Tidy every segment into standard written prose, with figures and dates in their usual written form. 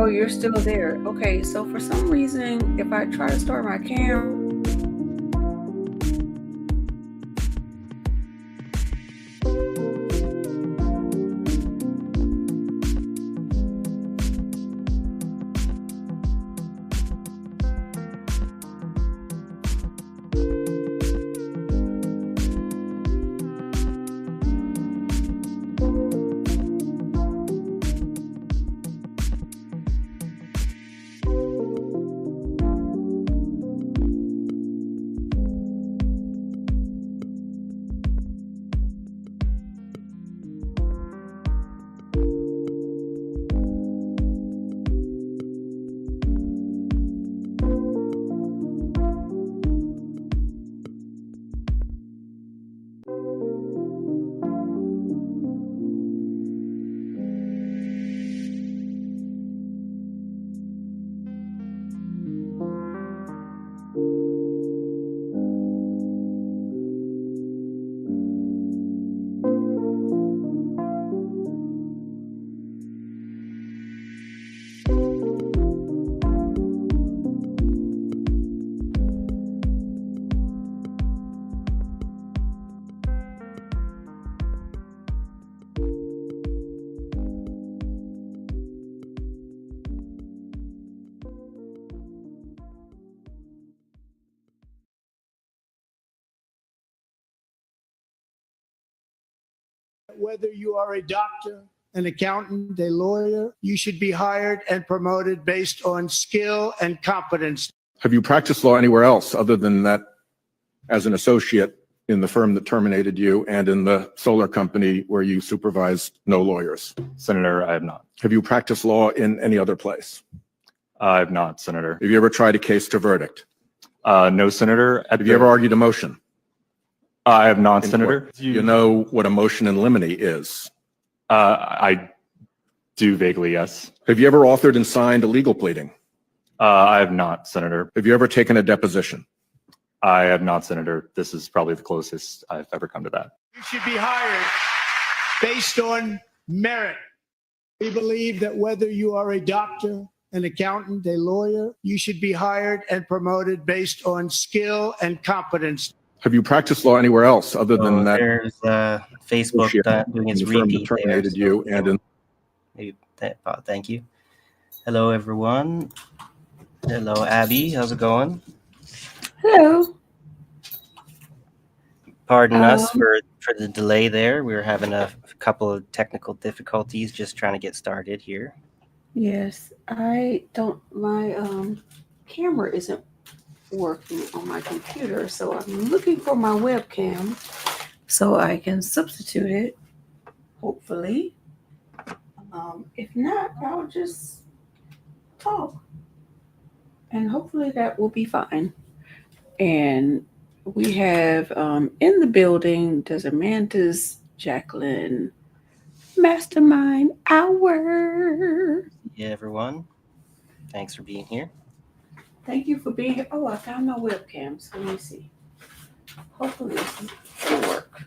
Oh, you're still there. Okay, so for some reason, if I try to start my camera, whether you are a doctor, an accountant, a lawyer, you should be hired and promoted based on skill and competence. Have you practiced law anywhere else other than that as an associate in the firm that terminated you and in the solar company where you supervised no lawyers? Senator, I have not. Have you practiced law in any other place? I have not, Senator. Have you ever tried a case to verdict? No, Senator. Have you ever argued a motion? I have not, Senator. You know what a motion in limine is? I do vaguely, yes. Have you ever authored and signed a legal pleading? I have not, Senator. Have you ever taken a deposition? I have not, Senator. This is probably the closest I've ever come to that. You should be hired based on merit. We believe that whether you are a doctor, an accountant, a lawyer, you should be hired and promoted based on skill and competence. Have you practiced law anywhere else other than that? There's Facebook doing its the firm that repeat there. terminated you and in Maybe thank you. Hello, everyone. Hello, Abby. How's it going? hello. Pardon us for the delay there. We were having a couple of technical difficulties just trying to get started here. Yes, my camera isn't working on my computer, so I'm looking for my webcam so I can substitute it, hopefully. If not, I'll just talk, and hopefully that will be fine. And we have in the building Desamantis, Jacqueline, Mastermind Hour. Yeah, everyone. Thanks for being here. Thank you for being here. Oh, I found my webcam, so let me see. Hopefully this will work.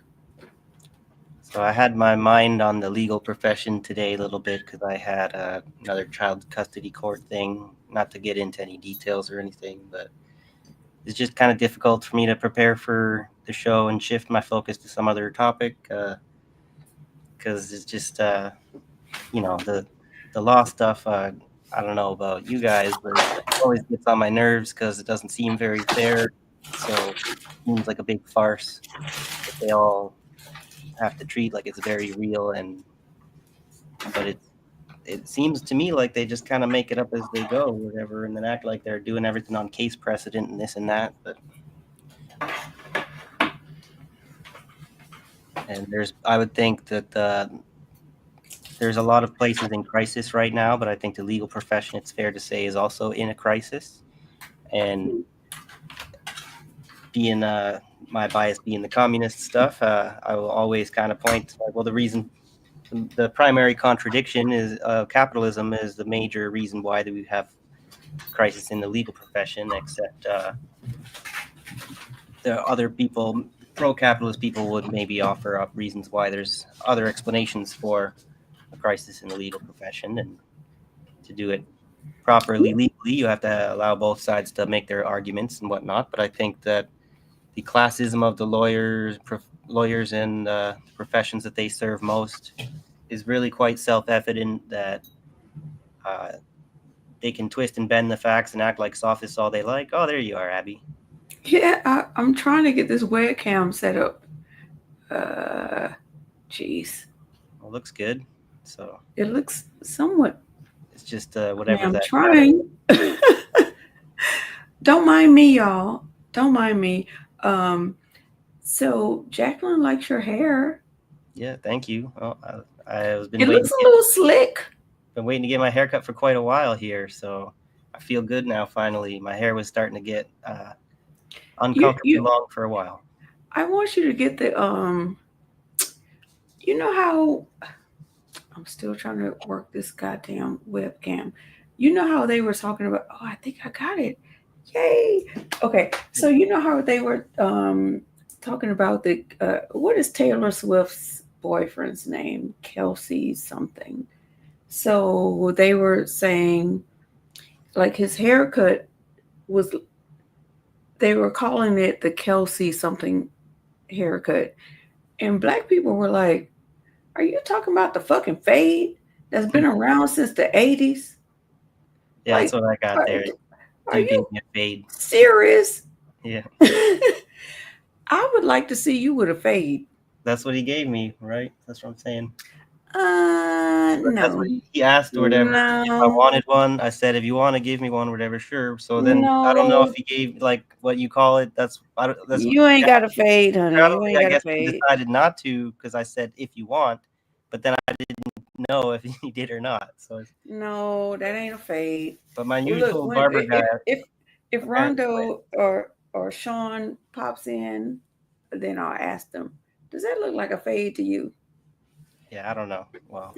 So I had my mind on the legal profession today a little bit because I had another child custody court thing. Not to get into any details or anything, but it's just kind of difficult for me to prepare for the show and shift my focus to some other topic because it's just, the law stuff. I don't know about you guys, but it always gets on my nerves because it doesn't seem very fair. So it seems like a big farce that they all have to treat like it's very real, but it seems to me like they just kind of make it up as they go or whatever, and then act like they're doing everything on case precedent and this and that. I would think that there's a lot of places in crisis right now, but I think the legal profession, it's fair to say, is also in a crisis. And being my bias being the communist stuff, I will always kind of point to, well, the primary contradiction is capitalism is the major reason why we have crisis in the legal profession, except the other people, pro-capitalist people, would maybe offer up reasons why there's other explanations for a crisis in the legal profession, and to do it properly legally, you have to allow both sides to make their arguments and whatnot. But I think that the classism of the lawyers and the professions that they serve most is really quite self-evident, that they can twist and bend the facts and act like sophists all they like. Oh, there you are, Abby. Yeah, I'm trying to get this webcam set up. Jeez. Well, looks good. So It looks somewhat. it's just whatever I'm that. trying. Don't mind me, y'all. Don't mind me. So Jacqueline likes your hair. Yeah, thank you. Oh, I was It looks a little slick. been waiting to get my haircut for quite a while here, so I feel good now. Finally, my hair was starting to get uncomfortably long for a while. I want you to get the you know how I'm still trying to work this goddamn webcam. You know how they were talking about, oh, I think I got it. Yay. Okay. So you know how they were talking about the what is Taylor Swift's boyfriend's name? Kelsey something. So they were saying like his haircut was, they were calling it the Kelsey something haircut. And black people were like, are you talking about the fucking fade that's been around since the 80s? Yeah, Like, that's what I got there. Are You gave you me a fade. serious? Yeah, I would like to see you with a fade. that's what he gave me, right? That's what I'm saying. That's No. what he asked or whatever. No. If I wanted one, I said, if you want to give me one, whatever, sure. So then I don't know if he gave like what you call it. That's You ain't got a fade, honey. You ain't I got a guess he fade. decided not to because I said if you want, but then I didn't know if he did or not. So No, that ain't a fade. but my Well, usual look, barber guy. if Rondo or Sean pops in, then I'll ask them, does that look like a fade to you? Yeah, I don't know. Well,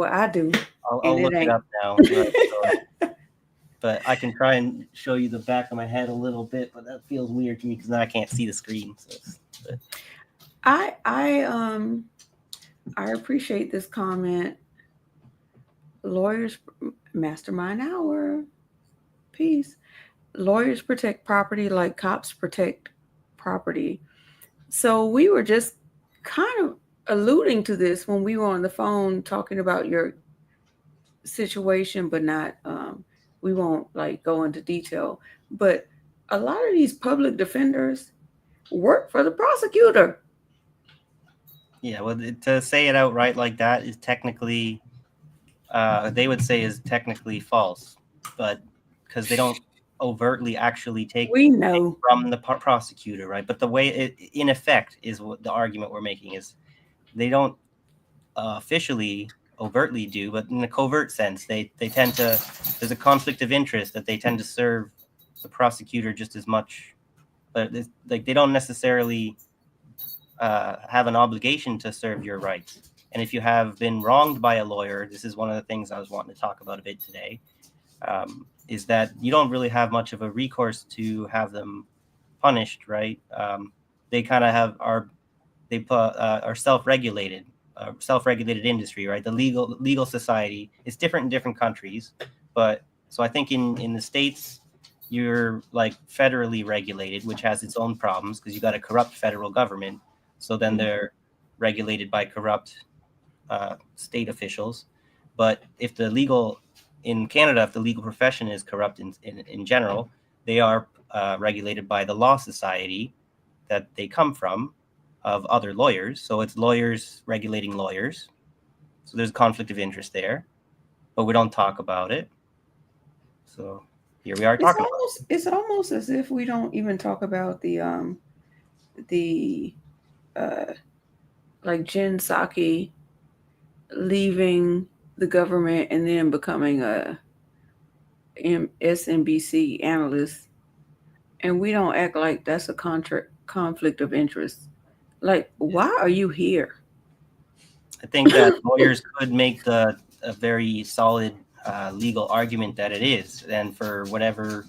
I do. I'll look it up now. But I can try and show you the back of my head a little bit, but that feels weird to me because now I can't see the screen. So, I appreciate this comment. Lawyers mastermind hour. Peace. Lawyers protect property like cops protect property. So we were just kind of alluding to this when we were on the phone talking about your situation, but not we won't like go into detail. But a lot of these public defenders work for the prosecutor. yeah, well, to say it outright like that is technically, they would say is technically false, but because they don't overtly actually take We know from the prosecutor, right? But the way it, in effect, is what the argument we're making is they don't officially overtly do, but in a covert sense, they tend to, there's a conflict of interest that they tend to serve the prosecutor just as much, but like they don't necessarily have an obligation to serve your rights. And if you have been wronged by a lawyer, this is one of the things I was wanting to talk about a bit today, is that you don't really have much of a recourse to have them punished, right? They kind of are self-regulated, self-regulated industry, right? The legal society is different in different countries, but so I think in the States, you're like federally regulated, which has its own problems because you got a corrupt federal government. So then they're regulated by corrupt state officials. But if in Canada, if the legal profession is corrupt in general, they are regulated by the law society that they come from, of other lawyers. So it's lawyers regulating lawyers. So there's a conflict of interest there, but we don't talk about it. So here we are talking about it. It's almost as if we don't even talk about the like Jen Psaki leaving the government and then becoming a SNBC analyst, and we don't act like that's a conflict of interest. Like, why are you here? I think that lawyers could make a very solid legal argument that it is, and for whatever,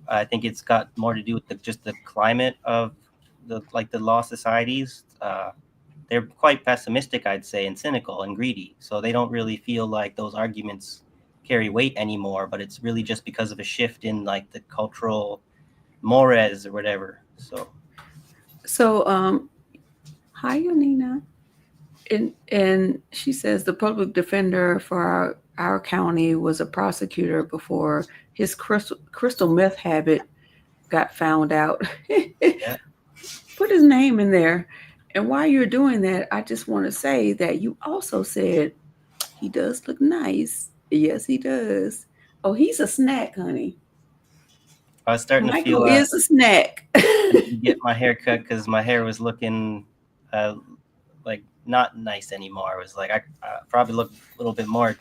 I think it's got more to do with just the climate of the law societies. They're quite pessimistic, I'd say, and cynical and greedy. So they don't really feel like those arguments carry weight anymore, but it's really just because of a shift in like the cultural mores or whatever. So, hi, Nina. And she says the public defender for our county was a prosecutor before his crystal meth habit got found out. Yeah. Put his name in there. And while you're doing that, I just want to say that you also said he does look nice. Yes, he does. Oh, he's a snack, honey. I was starting to Michael feel is a snack. I need to get my hair cut because my hair was looking like not nice anymore. It was like I probably look a little bit more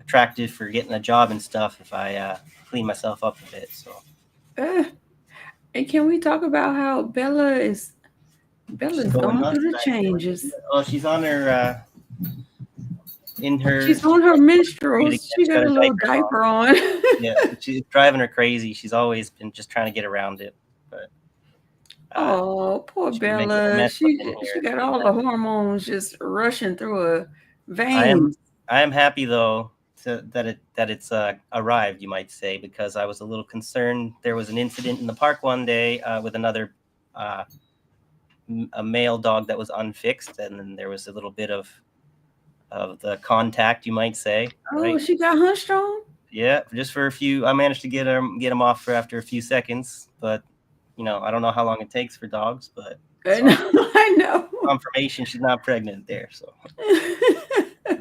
attractive for getting a job and stuff if I clean myself up a bit. So And can we talk about how Bella's she's going nuts through the back there. changes? Oh, she's on her in her. She's on her menstruals. She She got got a a little diaper diaper on. Yeah, she's driving her crazy. She's always been just trying to get around it, but Oh, poor she's making a Bella. mess She in here. got all the hormones just rushing through her I am veins. happy though that it's arrived, you might say, because I was a little concerned. There was an incident in the park one day with another a male dog that was unfixed, and then there was a little bit of the contact, you might say. Oh, Right? she got hunched on? Yeah, just for a few. I managed to get him off for after a few seconds, but I don't know how long it takes for dogs, but I know. confirmation she's not pregnant there, so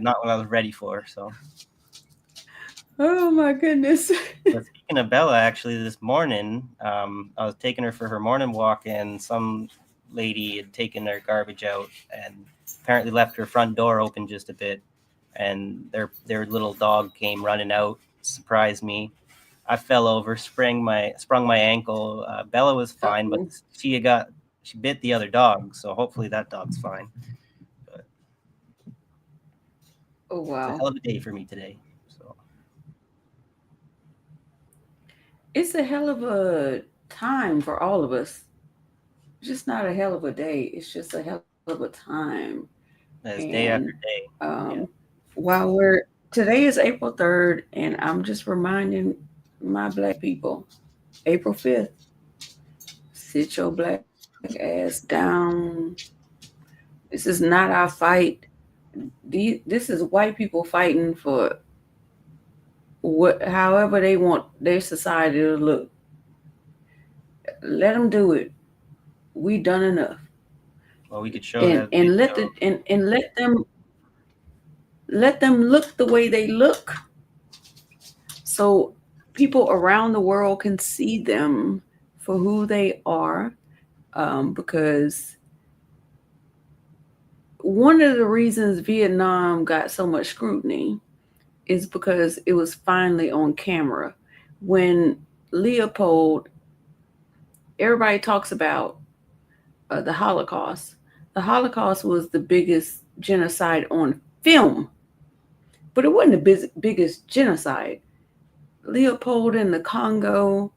not what I was ready for. So. Oh my goodness. But speaking of Bella, actually, this morning, I was taking her for her morning walk, and some lady had taken their garbage out and apparently left her front door open just a bit, and their little dog came running out, surprised me. I fell over, sprung my ankle. Bella was fine, but she bit the other dog, so hopefully that dog's fine. But Oh it's a wow. hell of a day for me today. So It's a hell of a time for all of us. It's just not a hell of a day. It's just a hell of a time. that's day after And day. um, while today is April 3rd, and I'm just reminding my black people, April 5th, sit your black ass down. This is not our fight. This is white people fighting for however they want their society to look. Let them do it. We done enough. Well, we could show And that and video. let them look the way they look, so people around the world can see them for who they are. Because one of the reasons Vietnam got so much scrutiny is because it was finally on camera. When Leopold, everybody talks about the Holocaust. The Holocaust was the biggest genocide on film, but it wasn't the biggest genocide. Leopold in the Congo,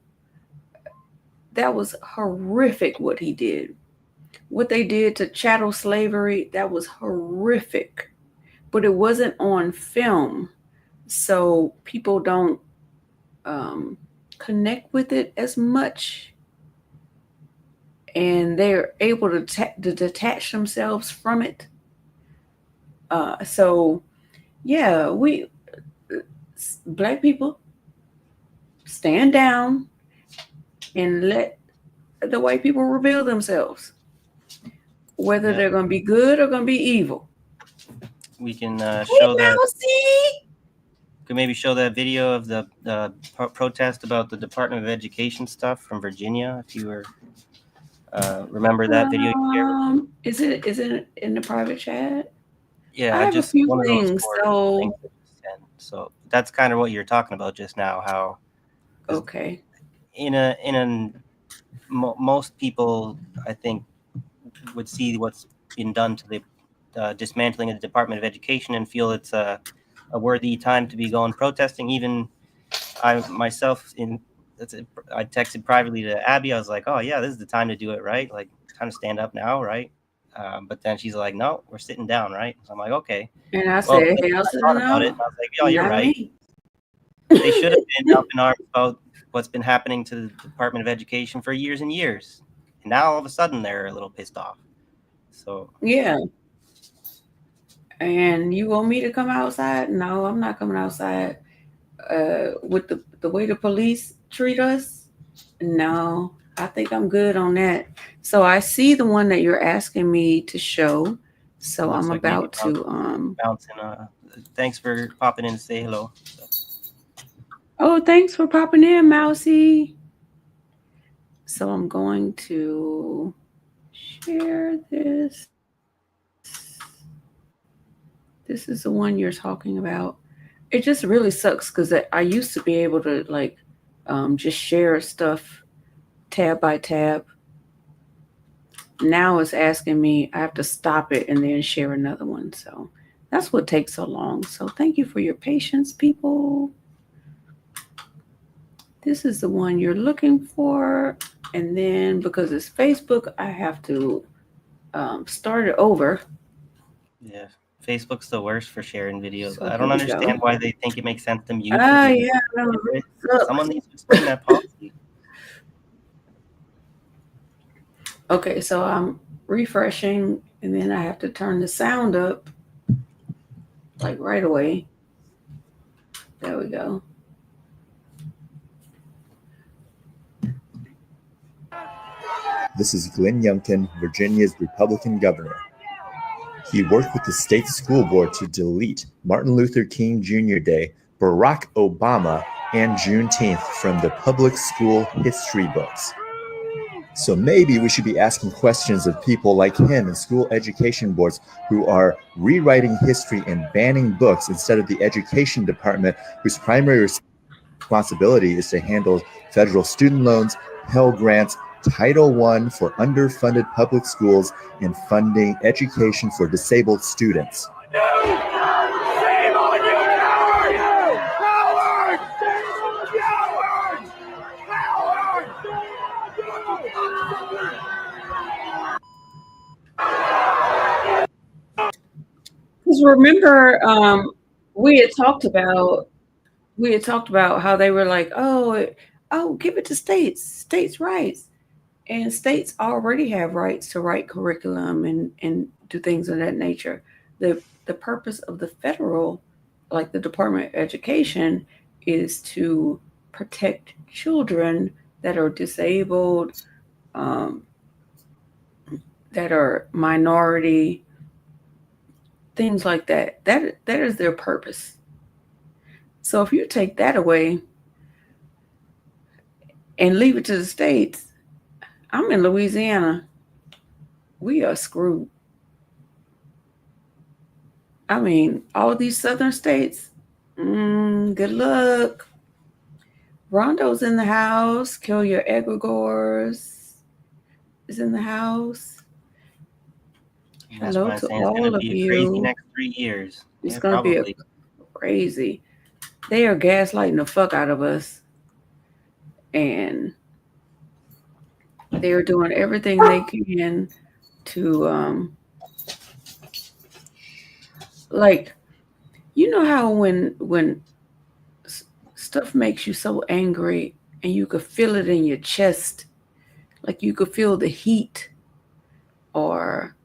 that was horrific what he did. What they did to chattel slavery, that was horrific, but it wasn't on film. So people don't connect with it as much, and they're able to detach themselves from it. So yeah, we black people stand down and let the white people reveal themselves, whether they're going to be good or going to be evil. We can show that. Mousy! Could maybe show that video of the protest about the Department of Education stuff from Virginia. If you were remember that video. Is it in the private chat? Yeah, I have just a few one of those things. links that you sent. So that's kind of what you're talking about just now. How Okay. Most people, I think, would see what's been done to the dismantling of the Department of Education and feel it's a worthy time to be going protesting. Even I myself, I texted privately to Abby. I was like, "Oh yeah, this is the time to do it, right? Like, time to stand up now, right?" But then she's like, "No, we're sitting down, right?" So I'm like, "Okay." And I Well, said, I hell to thought the about it, no. and I was like, "Oh, you're Not right." me. They should have been up in arms about what's been happening to the Department of Education for years and years. And now all of a sudden they're a little pissed off. So Yeah. And you want me to come outside? No, I'm not coming outside. With the way the police treat us, no, I think I'm good on that. So I see the one that you're asking me to show. So looks I'm like maybe about to bouncing. Thanks for popping in to say hello. Oh, thanks for popping in, Mousy. So I'm going to share this. This is the one you're talking about. It just really sucks because I used to be able to like just share stuff tab by tab. Now it's asking me, I have to stop it and then share another one. So that's what takes so long. So thank you for your patience, people. This is the one you're looking for. And then because it's Facebook, I have to start it over. Yeah, Facebook's the worst for sharing videos. So I here don't we go. understand why they think it makes sense to mute the Ah, video. yeah, no, it sucks. Someone needs to explain that policy. Okay, so I'm refreshing and then I have to turn the sound up like right away. There we go. This is Glenn Youngkin, Virginia's Republican governor. He worked with the state school board to delete Martin Luther King Jr. Day, Barack Obama, and Juneteenth from the public school history books. So maybe we should be asking questions of people like him in school education boards who are rewriting history and banning books instead of the education department, whose primary responsibility is to handle federal student loans, Pell Grants, Title I for underfunded public schools, and funding education for disabled students. Because remember, we had talked about how they were like, oh, give it to states' rights, and states already have rights to write curriculum and do things of that nature. The purpose of the federal, like the Department of Education, is to protect children that are disabled, that are minority, things like that. That is their purpose. So if you take that away and leave it to the states, I'm in Louisiana. We are screwed. I mean, all of these southern states, good luck. Rondo's in the house. Kill your egregores is in the house. Hello to all of you. Crazy next 3 years. It's going to be crazy. They are gaslighting the fuck out of us. And they're doing everything they can to, like, you know how when stuff makes you so angry and you could feel it in your chest, like you could feel the heat, or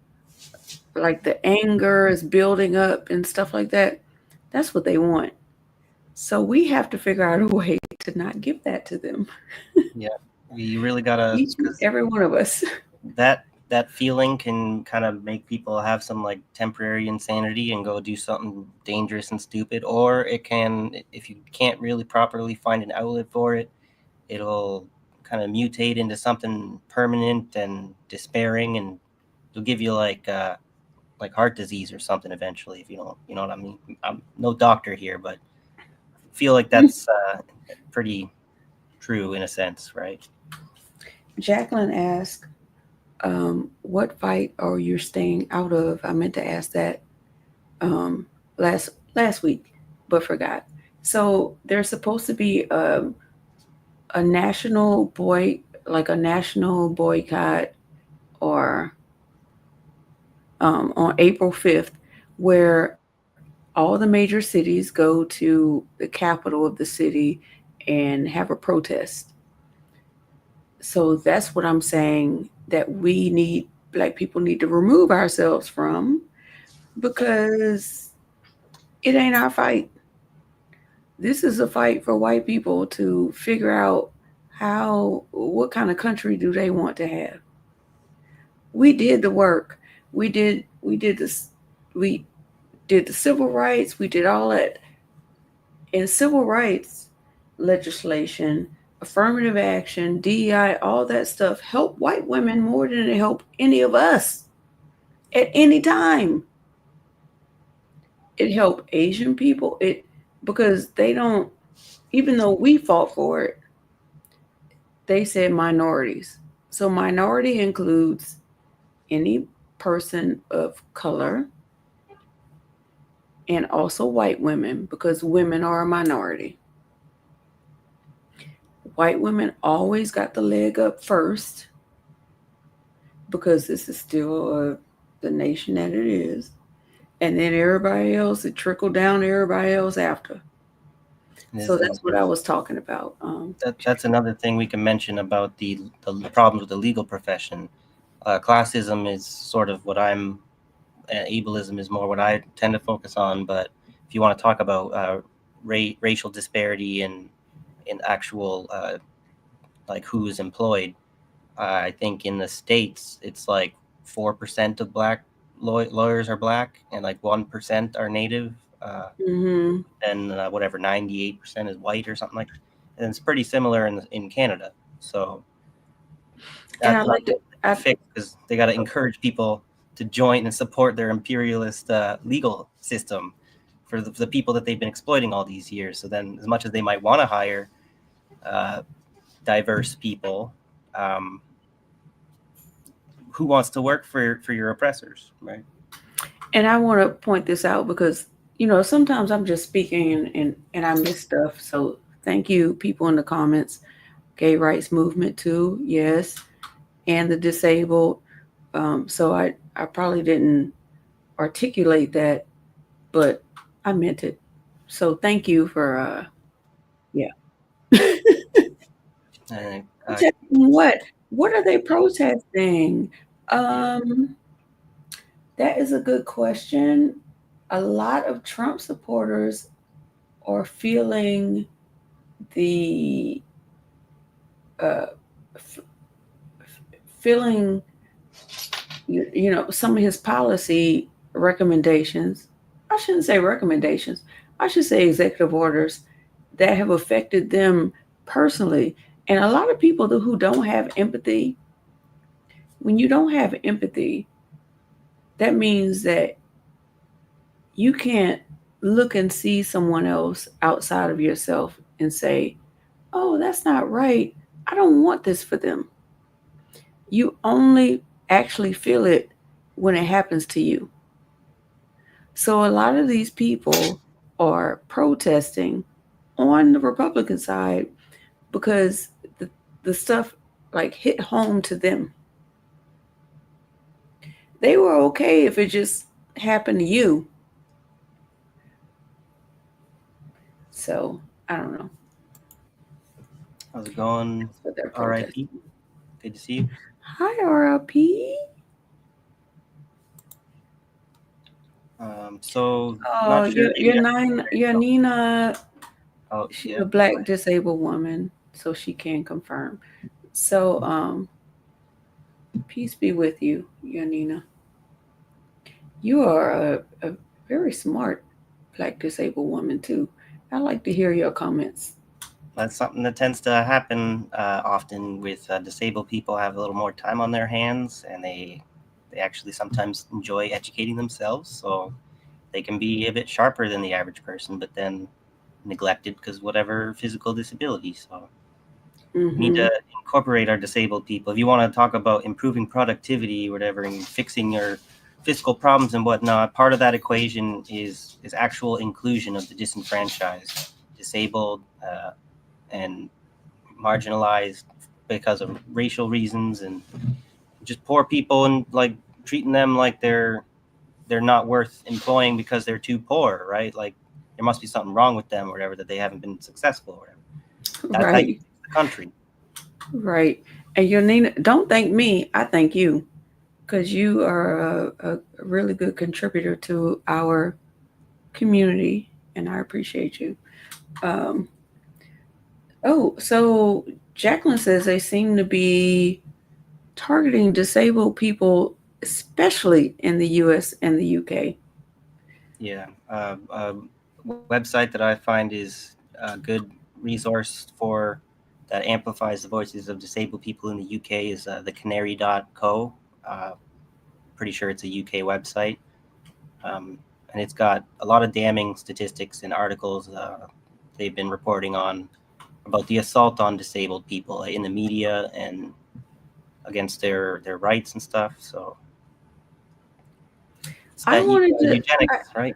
like the anger is building up and stuff like that. That's what they want. So we have to figure out a way to not give that to them. Yeah, we really gotta. Each and every one of us. That feeling can kind of make people have some like temporary insanity and go do something dangerous and stupid, or it can, if you can't really properly find an outlet for it, it'll kind of mutate into something permanent and despairing, and it'll give you like heart disease or something eventually, if you don't, you know what I mean. I'm no doctor here, but I feel like that's pretty true in a sense, right? Jacqueline asked, what fight are you staying out of? I meant to ask that last week, but forgot. So there's supposed to be a national boycott, or on April 5th, where all the major cities go to the capital of the city and have a protest. So that's what I'm saying that black people need to remove ourselves from, because it ain't our fight. This is a fight for white people to figure out what kind of country do they want to have. We did the work. We did this. We did the civil rights. We did all that. In civil rights legislation, affirmative action, DEI, all that stuff help white women more than it help any of us at any time. It helped Asian people. Because they don't, even though we fought for it, they said minorities. So minority includes any person of color and also white women, because women are a minority. White women always got the leg up first, because this is still the nation that it is. And then everybody else, it trickled down to everybody else after. So that's what I was talking about. That's another thing we can mention about the problems with the legal profession. Classism is sort of what ableism is more what I tend to focus on. But if you want to talk about racial disparity and in actual like who's employed, I think in the States it's like 4% of black lawyers are black and like 1% are native. Mm-hmm. And whatever 98% is white or something like that. And it's pretty similar in Canada. So And I that's like to fix, because they got to encourage people to join and support their imperialist legal system for the people that they've been exploiting all these years. So then, as much as they might want to hire diverse people, who wants to work for your oppressors, right? And I want to point this out because, sometimes I'm just speaking and I miss stuff. So thank you, people in the comments. Gay rights movement too, yes, and the disabled. So I probably didn't articulate that, but I meant it. So thank you for yeah. What? What are they protesting? Um, that is a good question. A lot of Trump supporters are feeling the uh, f- feeling some of his policy recommendations. I shouldn't say recommendations. I should say executive orders that have affected them personally. And a lot of people who don't have empathy, when you don't have empathy, that means that you can't look and see someone else outside of yourself and say, oh, that's not right. I don't want this for them. You only actually feel it when it happens to you. So a lot of these people are protesting on the Republican side because the stuff like hit home to them. They were okay if it just happened to you. So I don't know. How's it going? RIP. Good to see you. Hi, RIP. So your Nina. Oh, she's a black disabled woman, so she can confirm. So peace be with you, Yanina. You are a very smart black disabled woman too. I like to hear your comments. That's something that tends to happen often with disabled people. Have a little more time on their hands, and they actually sometimes enjoy educating themselves, so they can be a bit sharper than the average person, but then neglected because whatever physical disability. So we need to incorporate our disabled people. If you want to talk about improving productivity, whatever, and fixing your fiscal problems and whatnot, part of that equation is actual inclusion of the disenfranchised, disabled, and marginalized because of racial reasons, and just poor people, and like treating them like they're they're not worth employing because they're too poor, right? Like there must be something wrong with them or whatever, that they haven't been successful or whatever. That's how you Right. fix the country. Right. And Nina, don't thank me. I thank you, because you are a really good contributor to our community, and I appreciate you. Um, oh, so Jacqueline says they seem to be targeting disabled people, especially in the US and the UK. Yeah. Website that I find is a good resource for that amplifies the voices of disabled people in the UK is thecanary.co. Pretty sure it's a UK website. And it's got a lot of damning statistics and articles they've been reporting on about the assault on disabled people in the media and against their rights and stuff. So it's I that wanted to, eugenics, right?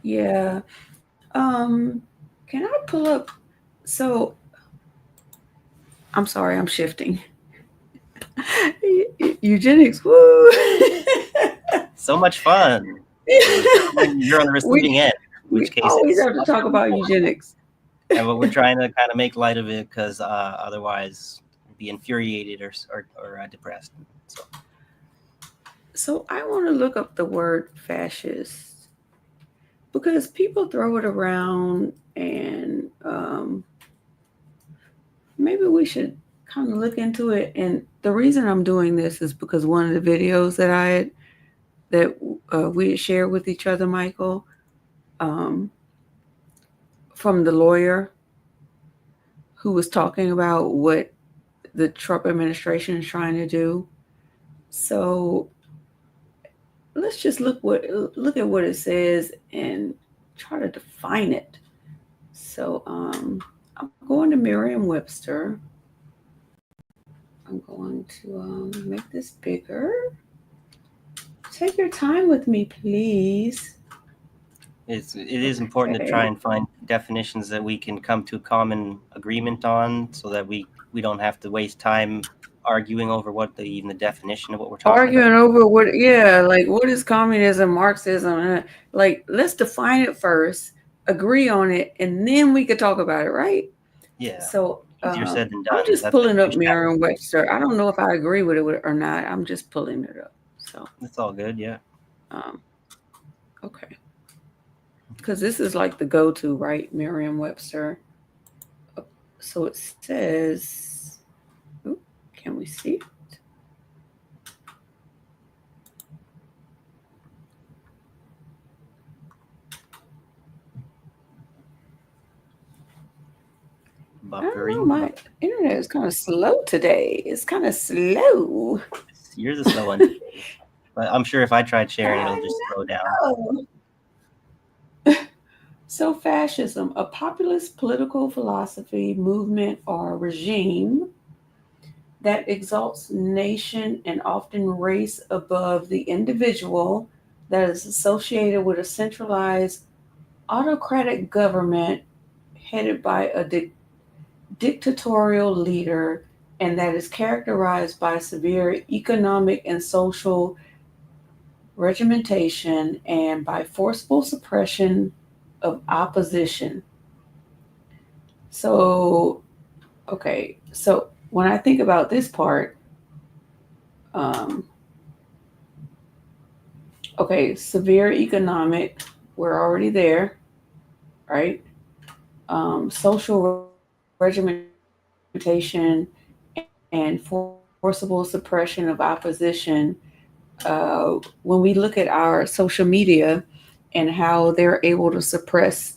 yeah. Can I pull up? So I'm sorry, I'm shifting. Eugenics, woo! So much fun. You're on the receiving end, in we which case always it's have to talk about eugenics. and but we're trying to kind of make light of it because otherwise we'd be infuriated or depressed. So I want to look up the word fascist because people throw it around, and maybe we should kind of look into it. And the reason I'm doing this is because one of the videos that we had shared with each other, Michael, um, from the lawyer who was talking about what the Trump administration is trying to do. So let's just look at what it says and try to define it. So I'm going to Merriam-Webster. I'm going to make this bigger. Take your time with me, please. It is important to try and find definitions that we can come to a common agreement on, so that we don't have to waste time arguing over what even the definition of what we're talking Arguing about. over what, yeah, like what is communism, Marxism? Like, let's define it first, agree on it, and then we could talk about it, right? Yeah. So Easier said than done. I'm just That's pulling a up huge challenge. Merriam-Webster. I don't know if I agree with it or not. I'm just pulling it up. So That's all good. Yeah. okay, because this is like the go-to, right? Merriam-Webster. So it says, ooh, can we see it? I don't know, my internet is kind of slow today. It's kind of slow. You're the slow one. But I'm sure if I tried sharing, it'll just slow down. So fascism, a populist political philosophy, movement, or regime that exalts nation and often race above the individual, that is associated with a centralized autocratic government headed by a dictatorial leader, and that is characterized by severe economic and social regimentation and by forceful suppression of opposition. So, okay, so when I think about this part, um, okay, severe economic, we're already there, right? Social regimentation and forcible suppression of opposition. When we look at our social media and how they're able to suppress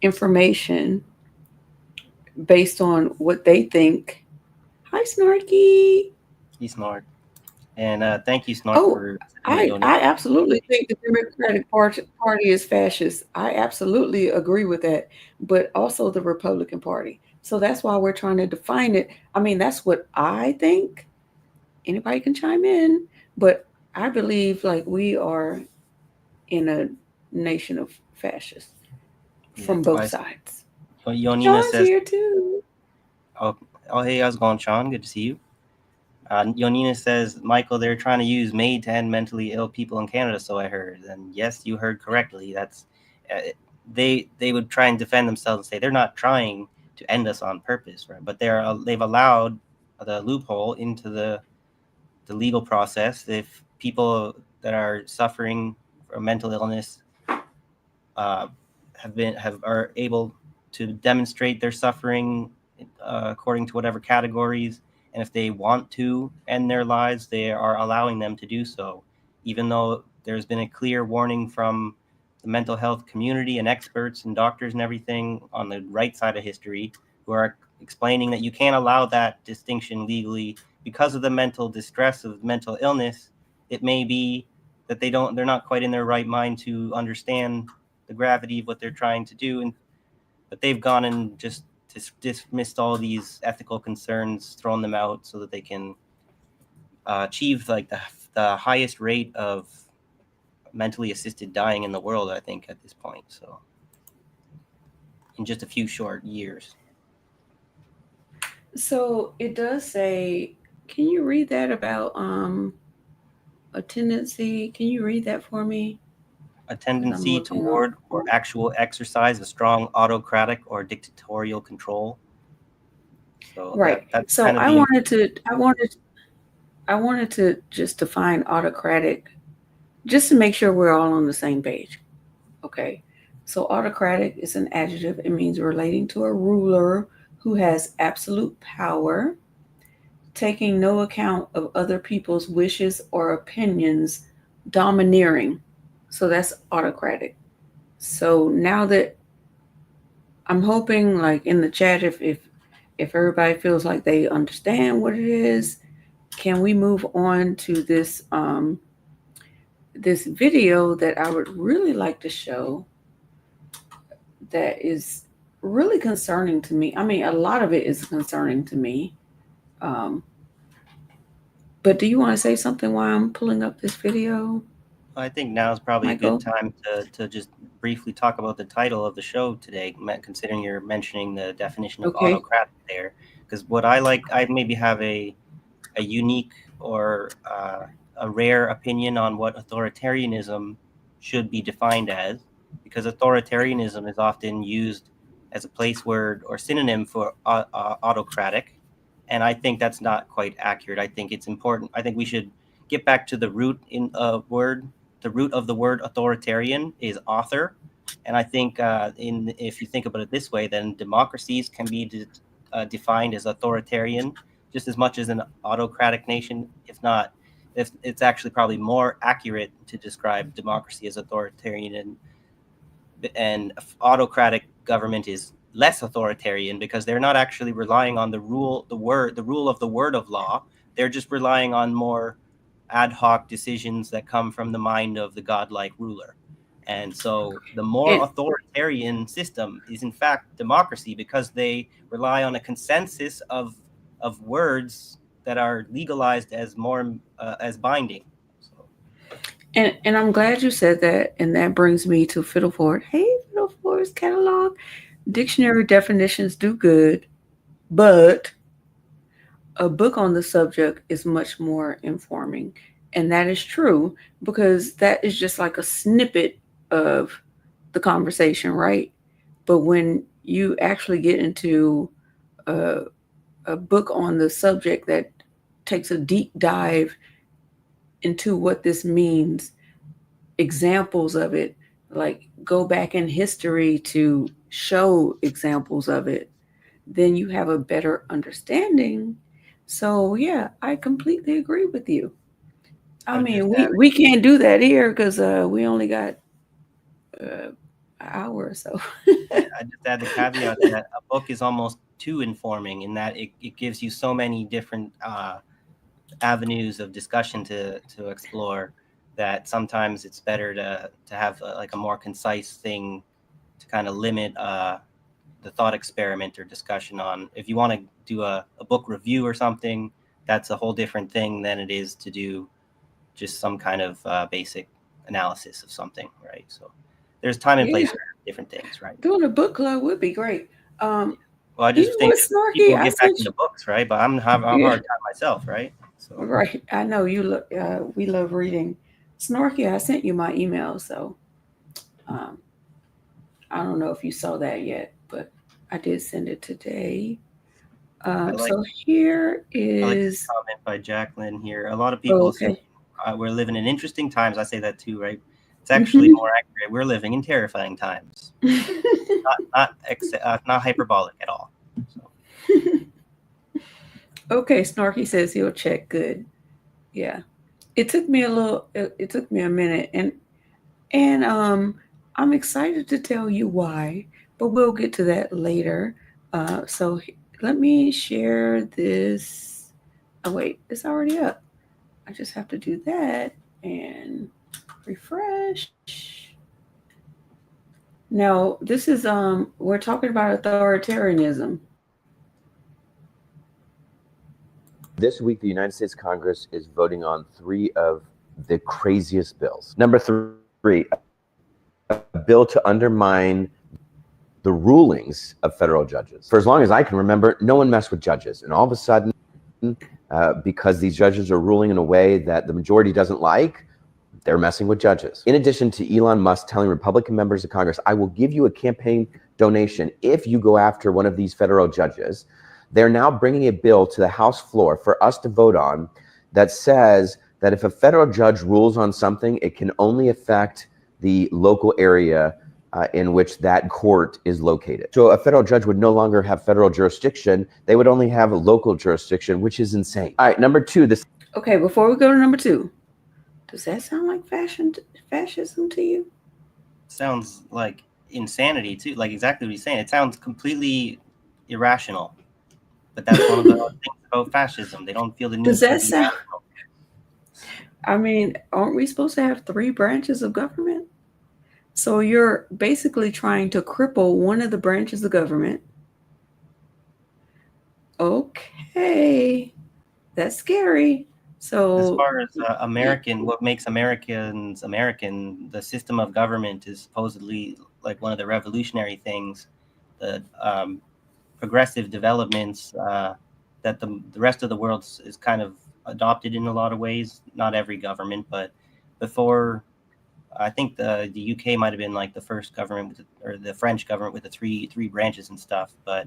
information based on what they think. Hi, Snarky. He's smart. And thank you, Snort, Oh, for I absolutely think the Democratic Party is fascist. I absolutely agree with that, but also the Republican Party. So that's why we're trying to define it. I mean, that's what I think. Anybody can chime in, but I believe like we are in a nation of fascists from both sides. Yonina Sean's says, here too. oh, hey, how's it going, Sean? Good to see you. Yonina says, Michael, they're trying to use MAID to end mentally ill people in Canada, so I heard. And yes, you heard correctly. That's they would try and defend themselves and say they're not trying to end us on purpose, right? But they've allowed the loophole into the legal process. If people that are suffering from mental illness are able to demonstrate their suffering according to whatever categories, and if they want to end their lives, they are allowing them to do so, even though there's been a clear warning from the mental health community and experts and doctors and everything on the right side of history who are explaining that you can't allow that distinction legally because of the mental distress of mental illness. It may be that they're not quite in their right mind to understand the gravity of what they're trying to do, but they've gone and just dismissed all these ethical concerns, thrown them out so that they can achieve like the highest rate of mentally assisted dying in the world, I think, at this point. So in just a few short years. So it does say, can you read that about a tendency? Can you read that for me? A 'Cause I'm tendency looking toward up. or actual exercise of strong autocratic or dictatorial control. So Right. that's So kind of the I wanted to just define autocratic just to make sure we're all on the same page. Okay. So autocratic is an adjective. It means relating to a ruler who has absolute power, taking no account of other people's wishes or opinions, domineering. So that's autocratic. So now that I'm hoping, like in the chat, if everybody feels like they understand what it is, can we move on to this video that I would really like to show that is really concerning to me. I mean, a lot of it is concerning to me. Um, but do you want to say something while I'm pulling up this video, I think now is probably a Michael? good time to just briefly talk about the title of the show today, considering you're mentioning the definition of Okay. autocratic there. Because what I maybe have a unique or a rare opinion on what authoritarianism should be defined as, because authoritarianism is often used as a place word or synonym for autocratic. And I think that's not quite accurate. I think it's important. I think we should get back to the root in a word. The root of the word authoritarian is author. And I think if you think about it this way, then democracies can be defined as authoritarian just as much as an autocratic nation, if not, if it's actually probably more accurate to describe democracy as authoritarian, and autocratic government is less authoritarian because they're not actually relying on the rule of the word of law. They're just relying on more ad hoc decisions that come from the mind of the godlike ruler. And so the more And authoritarian system is in fact democracy because they rely on a consensus of words that are legalized as more as binding. So and I'm glad you said that, and that brings me to Fiddleford. Hey, Fiddleford's catalog. Dictionary definitions do good, but a book on the subject is much more informing. And that is true because that is just like a snippet of the conversation, right? But when you actually get into a, a book on the subject that takes a deep dive into what this means, examples of it, like go back in history to show examples of it, then you have a better understanding. So yeah, I completely agree with you. I I just mean, add, we can't do that here because we only got an hour or so. I just add the caveat that a book is almost too informing in that it gives you so many different avenues of discussion to explore that sometimes it's better to have like a more concise thing to kind of limit the thought experiment or discussion on. If you want to do a book review or something, that's a whole different thing than it is to do just some kind of basic analysis of something, right? So there's time and Yeah, place for different things, right? doing a book club would be great. Um, Well, I You just know think what, Snarky? people I get back sent into you. books, right? But I'm having a Yeah, hard time myself, right? So right. I know you look. We love reading. Snarky, I sent you my email, so um, I don't know if you saw that yet, but I did send it today. I like So here I like this is. comment by Jacqueline here. A lot of Oh, people say okay. we're living in interesting times. I say that too, right? It's actually more accurate. We're living in terrifying times. Not hyperbolic at all. So. Okay, Snarky says he'll check. Good. Yeah. It took me a little. It took me a minute, and I'm excited to tell you why, but we'll get to that later. Let me share this. Oh wait, it's already up. I just have to do that and refresh. Now, this is we're talking about authoritarianism. This week, the United States Congress is voting on 3 of the craziest bills. Number 3, a bill to undermine the rulings of federal judges. For as long as I can remember, no one messed with judges. And all of a sudden, because these judges are ruling in a way that the majority doesn't like, they're messing with judges. In addition to Elon Musk telling Republican members of Congress, I will give you a campaign donation if you go after one of these federal judges, they're now bringing a bill to the House floor for us to vote on that says that if a federal judge rules on something, it can only affect the local area in which that court is located. So a federal judge would no longer have federal jurisdiction. They would only have a local jurisdiction, which is insane. All right, number 2. Okay, before we go to number 2, does that sound like fascism to you? Sounds like insanity too. Like exactly what he's saying. It sounds completely irrational. But that's one of the things about fascism. They don't feel the need Does to that be sound? rational. I mean, aren't we supposed to have 3 branches of government? So you're basically trying to cripple one of the branches of government. Okay, that's scary. So As far as American, what makes Americans American, the system of government is supposedly like one of the revolutionary things, the progressive developments that the rest of the world is kind of adopted in a lot of ways. Not every government, but before, I think the UK might have been like the first government or the French government with the three branches and stuff. But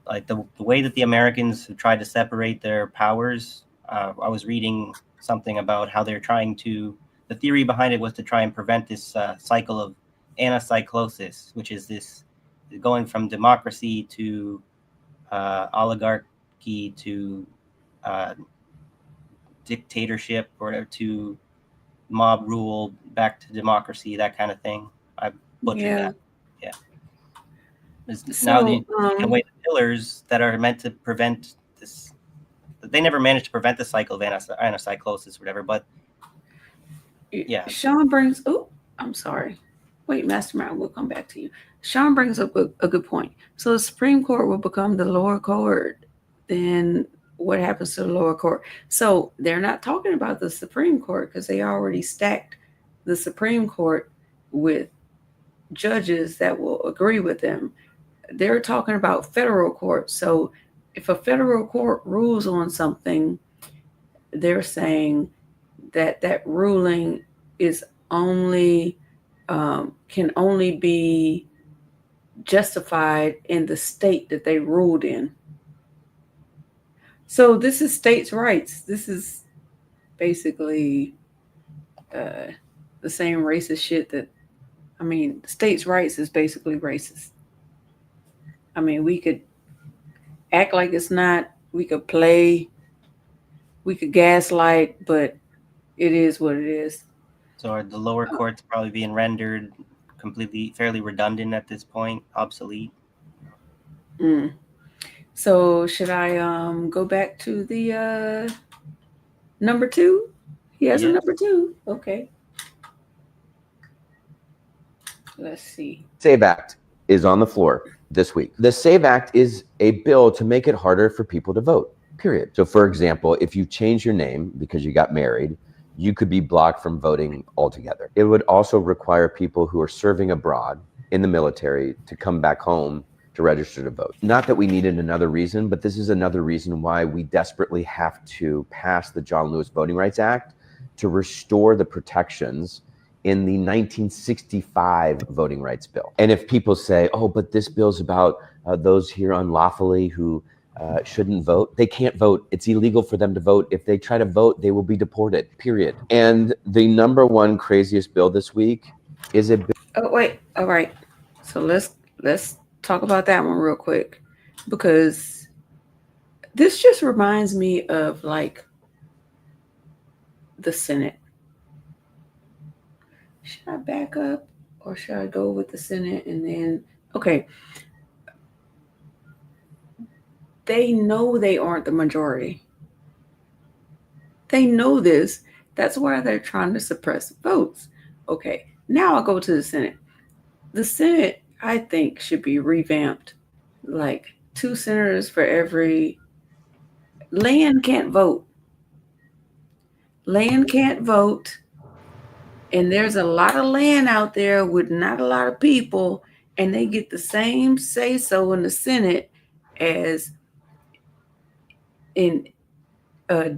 like the way that the Americans have tried to separate their powers, I was reading something about how they're trying to. The theory behind it was to try and prevent this cycle of anacyclosis, which is this going from democracy to oligarchy to dictatorship or to mob rule back to democracy, that kind of thing. I butchered yeah. that. Yeah. Now they So taking away the pillars that are meant to prevent this. They never managed to prevent the cycle of anacyclosis or whatever, but yeah. Sean brings. Oh, I'm sorry. Wait, Mastermind, we'll come back to you. Sean brings up a good point. So the Supreme Court will become the lower court. Then what happens to the lower court? So they're not talking about the Supreme Court because they already stacked the Supreme Court with judges that will agree with them. They're talking about federal court. So if a federal court rules on something, they're saying that ruling is only can only be justified in the state that they ruled in. So this is states' rights. This is basically the same racist shit that, I mean, states' rights is basically racist. I mean, we could act like it's not, we could play, we could gaslight, but it is what it is. So are the lower courts probably being rendered completely fairly redundant at this point, obsolete? So should I go back to the number 2? He has a number 2. Okay. Let's see. SAVE Act is on the floor this week. The SAVE Act is a bill to make it harder for people to vote, period. So for example, if you change your name because you got married, you could be blocked from voting altogether. It would also require people who are serving abroad in the military to come back home to register to vote. Not that we needed another reason, but this is another reason why we desperately have to pass the John Lewis Voting Rights Act to restore the protections in the 1965 voting rights bill. And if people say, oh, but this bill's about those here unlawfully who shouldn't vote, they can't vote. It's illegal for them to vote. If they try to vote, they will be deported, period. And the number one craziest bill this week is a bill. Oh wait, all right. So let's talk about that one real quick, because this just reminds me of like the Senate. Should I back up or should I go with the Senate and then okay. They know they aren't the majority. They know this. That's why they're trying to suppress votes. Okay, now I'll go to the Senate. The Senate, I think, should be revamped. Like 2 senators for every. Land can't vote. Land can't vote. And there's a lot of land out there with not a lot of people, and they get the same say so in the Senate as in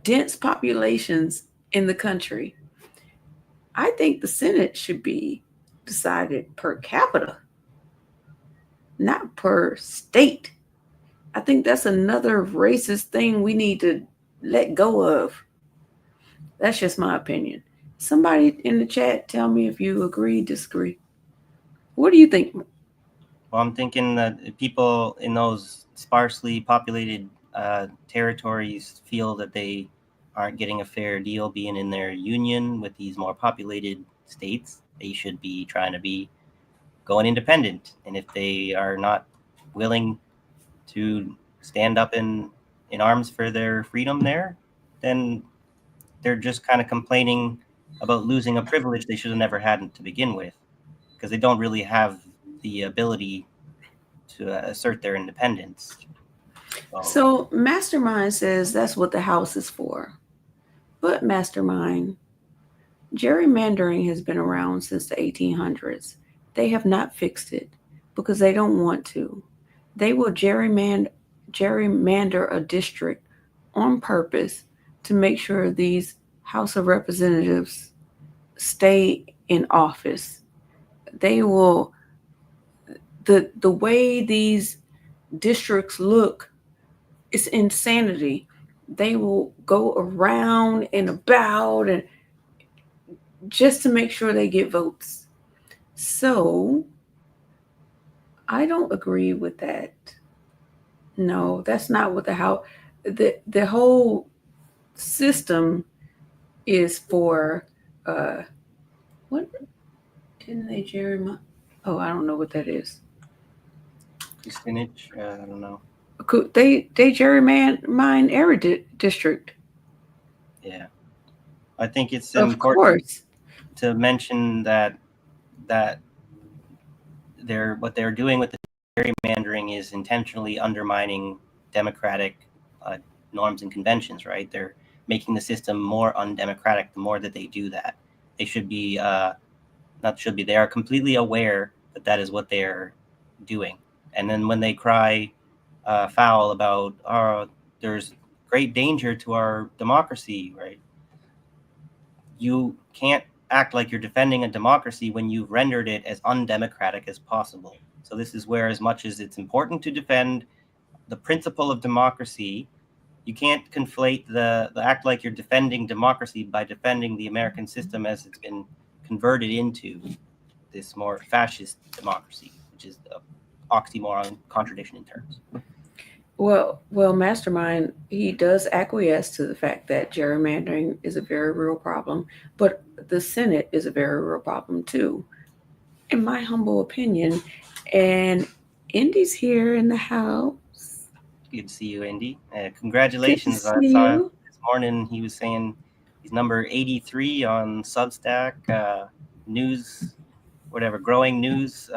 dense populations in the country. I think the Senate should be decided per capita, not per state. I think that's another racist thing we need to let go of. That's just my opinion. Somebody in the chat, tell me if you agree, disagree. What do you think? Well, I'm thinking that people in those sparsely populated territories feel that they aren't getting a fair deal being in their union with these more populated states. They should be trying to be going independent. And if they are not willing to stand up in arms for their freedom there, then they're just kind of complaining about losing a privilege they should have never had to begin with, because they don't really have the ability to assert their independence. So Mastermind says that's what the House is for. But Mastermind, gerrymandering has been around since the 1800s. They have not fixed it because they don't want to. They will gerrymander a district on purpose to make sure these House of Representatives stay in office. They will, the way these districts look, it's insanity. They will go around and about and just to make sure they get votes. So I don't agree with that. No, that's not what the House, the whole system is for what didn't they gerrymander? Oh, I don't know what that is. Spinach, I don't know. They gerrymander every district. Yeah, I think it's Of important course. to mention that what they're doing with the gerrymandering is intentionally undermining democratic norms and conventions. Right? They're making the system more undemocratic the more that they do that. They should be they are completely aware that that is what they're doing. And then when they cry foul about there's great danger to our democracy, right? You can't act like you're defending a democracy when you've rendered it as undemocratic as possible. So this is where, as much as it's important to defend the principle of democracy, you can't conflate the act like you're defending democracy by defending the American system as it's been converted into this more fascist democracy, which is the oxymoron, contradiction in terms. Well, Mastermind, he does acquiesce to the fact that gerrymandering is a very real problem, but the Senate is a very real problem too, in my humble opinion. And Indy's here in the house. Good to see you, Indy. Congratulations. Good to see you. This morning he was saying he's number 83 on Substack, news, whatever, growing news.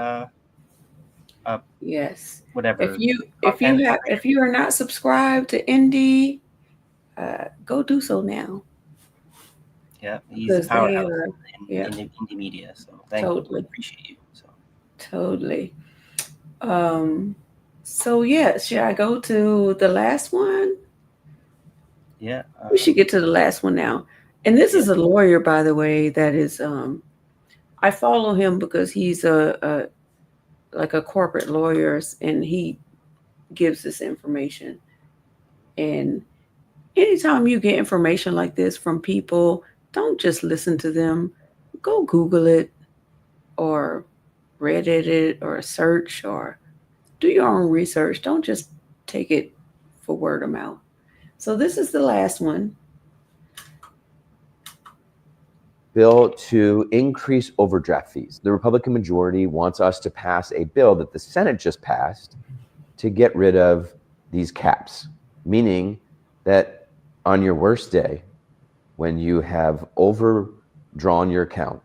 Yes. Whatever. If you are not subscribed to Indy, go do so now. Yeah, he's a powerhouse in indie media. So thank you. Totally. Appreciate you. So totally. So yeah, should I go to the last one? Yeah. We should get to the last one now. And this Yeah. is a lawyer, by the way, that is I follow him because he's a like a corporate lawyer, and he gives this information. And anytime you get information like this from people, don't just listen to them. Go Google it or Reddit it or search or do your own research. Don't just take it for word of mouth. So this is the last one. Bill to increase overdraft fees. The Republican majority wants us to pass a bill that the Senate just passed to get rid of these caps, meaning that on your worst day, when you have overdrawn your account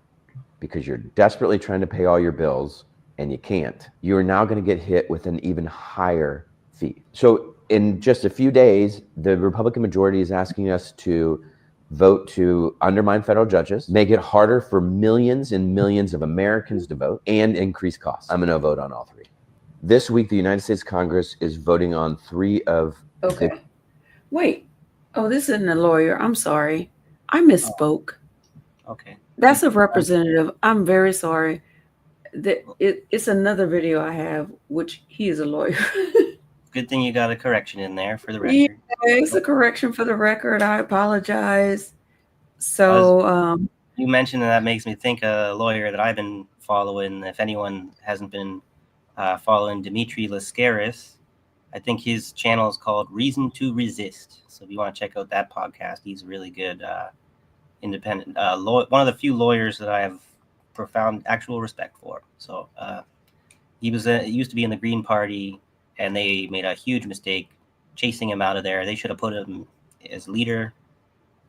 because you're desperately trying to pay all your bills and you can't, you are now going to get hit with an even higher fee. So in just a few days, the Republican majority is asking us to vote to undermine federal judges, make it harder for millions and millions of Americans to vote, and increase costs. I'm going to vote on all three. This week, the United States Congress is voting on three of Okay. Wait. Oh, this isn't a lawyer. I'm sorry. I misspoke. Okay. That's a representative. I'm very sorry. It's another video I have, which he is a lawyer. Good thing you got a correction in there for the Yeah, record. it's a correction for the record. I apologize. So, You mentioned that makes me think a lawyer that I've been following. If anyone hasn't been following Dimitri Lascaris, I think his channel is called Reason to Resist. So if you want to check out that podcast, he's a really good independent one of the few lawyers that I have profound actual respect for. So he used to be in the Green Party, and they made a huge mistake chasing him out of there. They should have put him as leader,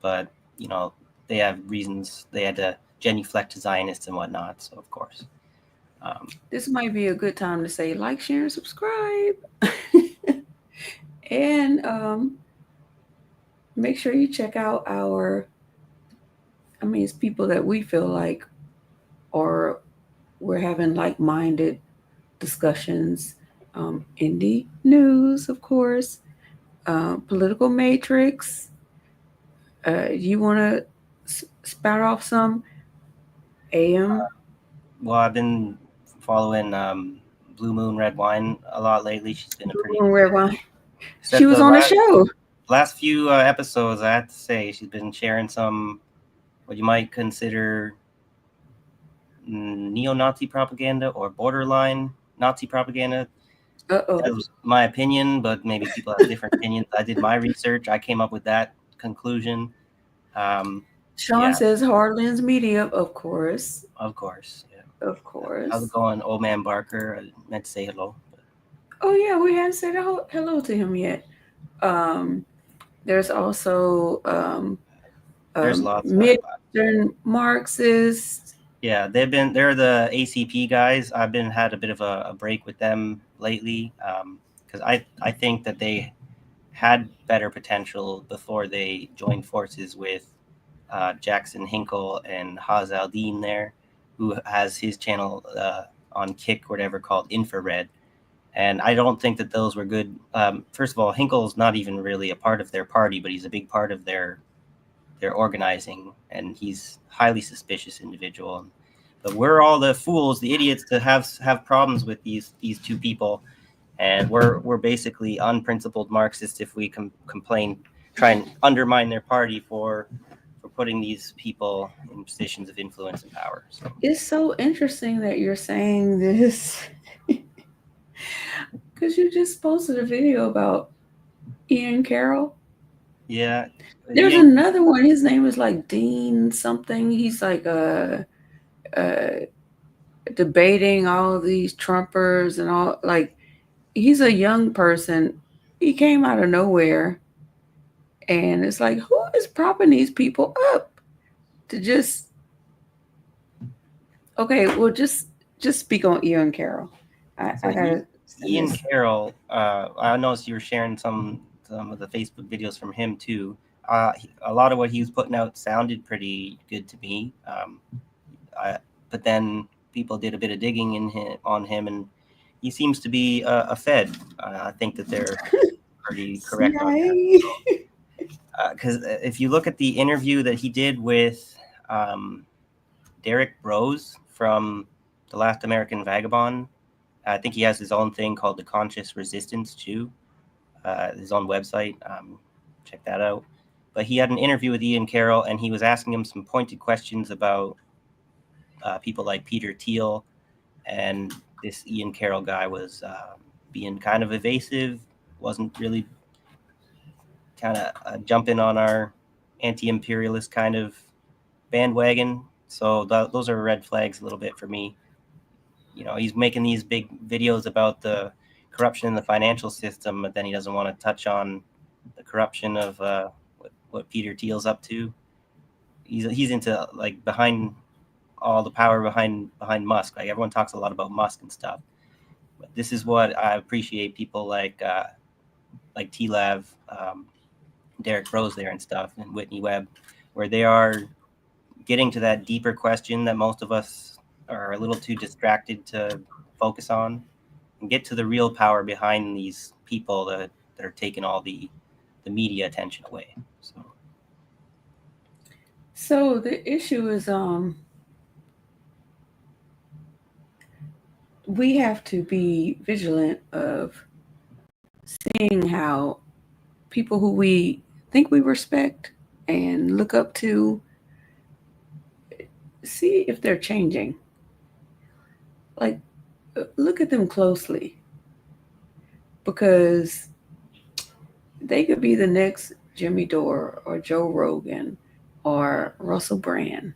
but you know, they have reasons. They had to genuflect to Zionists and whatnot. So of course, this might be a good time to say like, share, and subscribe. And make sure you check out it's people that we feel like or we're having like-minded discussions. Indie news, of course, political matrix. You want to spout off some AM? well, I've been following Blue Moon Red Wine a lot lately. She's been a pretty. Red wine. Except She was on the show. Last few episodes, I have to say, she's been sharing some what you might consider neo-Nazi propaganda or borderline Nazi propaganda. That was my opinion, but maybe people have different opinions. I did my research. I came up with that conclusion. Sean says Hardlands Media, of course. Of course, yeah. Of course. How's it going, old man Barker? I meant to say hello. Oh yeah, we haven't said hello to him yet. There's also there's lots Midwestern Marxists. Yeah, they're the ACP guys. I've had a bit of a break with them lately because I think that they had better potential before they joined forces with Jackson Hinkle and Haz Aldin there, who has his channel on Kick, whatever, called Infrared. And I don't think that those were good. First of all, Hinkle's not even really a part of their party, but he's a big part of their organizing, and he's a highly suspicious individual. But we're all the fools, the idiots, to have problems with these two people, and we're basically unprincipled Marxists if we try and undermine their party for putting these people in positions of influence and power. So it's so interesting that you're saying this because you just posted a video about Ian Carroll. Yeah. There's another one. His name is like Dean something. He's like debating all of these Trumpers and all. Like, he's a young person. He came out of nowhere, and it's like, who is propping these people up to just? Okay, well, just speak on Ian Carroll. I gotta. Ian Carroll. I noticed you were sharing some of the Facebook videos from him too. A lot of what he was putting out sounded pretty good to me. But then people did a bit of digging on him, and he seems to be a Fed. I think that they're pretty correct on that. CIA. Because if you look at the interview that he did with Derek Rose from The Last American Vagabond, I think he has his own thing called The Conscious Resistance too, his own website. Check that out. But he had an interview with Ian Carroll, and he was asking him some pointed questions about people like Peter Thiel, and this Ian Carroll guy was being kind of evasive, wasn't really kind of jumping on our anti-imperialist kind of bandwagon. So those are red flags a little bit for me. You know, he's making these big videos about the corruption in the financial system, but then he doesn't want to touch on the corruption of what Peter Thiel's up to. He's into like behind all the power behind Musk. Like everyone talks a lot about Musk and stuff, but this is what I appreciate people like T-Lav, Derek Rose there and stuff, and Whitney Webb, where they are getting to that deeper question that most of us are a little too distracted to focus on, and get to the real power behind these people that are taking all the media attention away. So the issue is we have to be vigilant of seeing how people who we think we respect and look up to, see if they're changing. Like, look at them closely, because they could be the next Jimmy Dore or Joe Rogan or Russell Brand.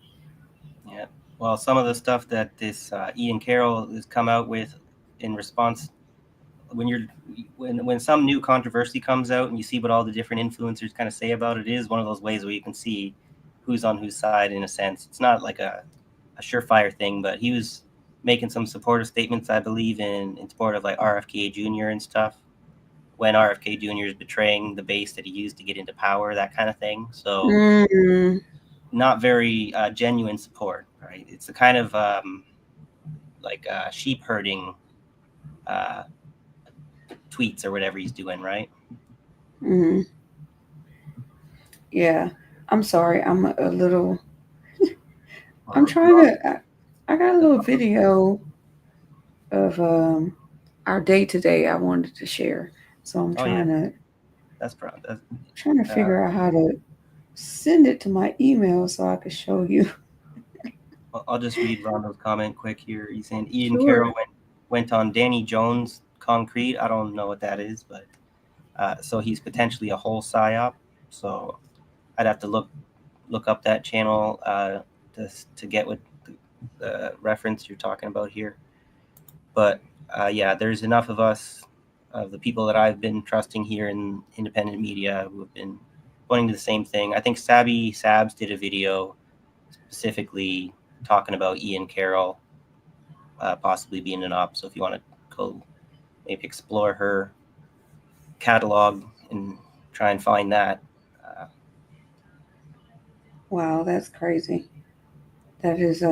Yeah. Well, some of the stuff that this Ian Carroll has come out with in response, when some new controversy comes out and you see what all the different influencers kind of say about it, is one of those ways where you can see who's on whose side in a sense. It's not like a surefire thing, but he was making some supportive statements, I believe, in support of like RFK Jr. and stuff, when RFK Jr. is betraying the base that he used to get into power, that kind of thing. So not very genuine support, right? It's a kind of like sheep herding tweets or whatever he's doing, right? Mm-hmm. Yeah, I'm sorry. I'm a little. I'm trying to. I got a little video of our day today I wanted to share, so I'm trying to figure out how to send it to my email so I could show you. I'll just read Rondo's comment quick here. He's saying Ian Carroll went on Danny Jones Concrete. I don't know what that is, but so he's potentially a whole psyop. So I'd have to look up that channel to get what the reference you're talking about here. But yeah, there's enough of us, of the people that I've been trusting here in independent media, who have been pointing to the same thing. I think Sabby Sabs did a video specifically talking about Ian Carroll possibly being an op. So if you want to go maybe explore her catalog and try and find that. Wow, that's crazy. That is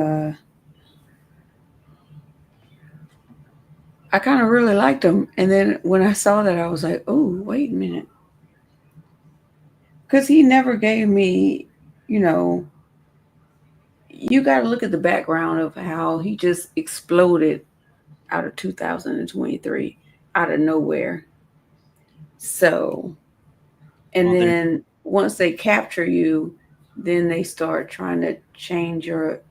I kind of really liked him, and then when I saw that, I was like, oh, wait a minute. Because he never gave me, you know, you got to look at the background of how he just exploded out of 2023, out of nowhere. So, and then once they capture you, then they start trying to change your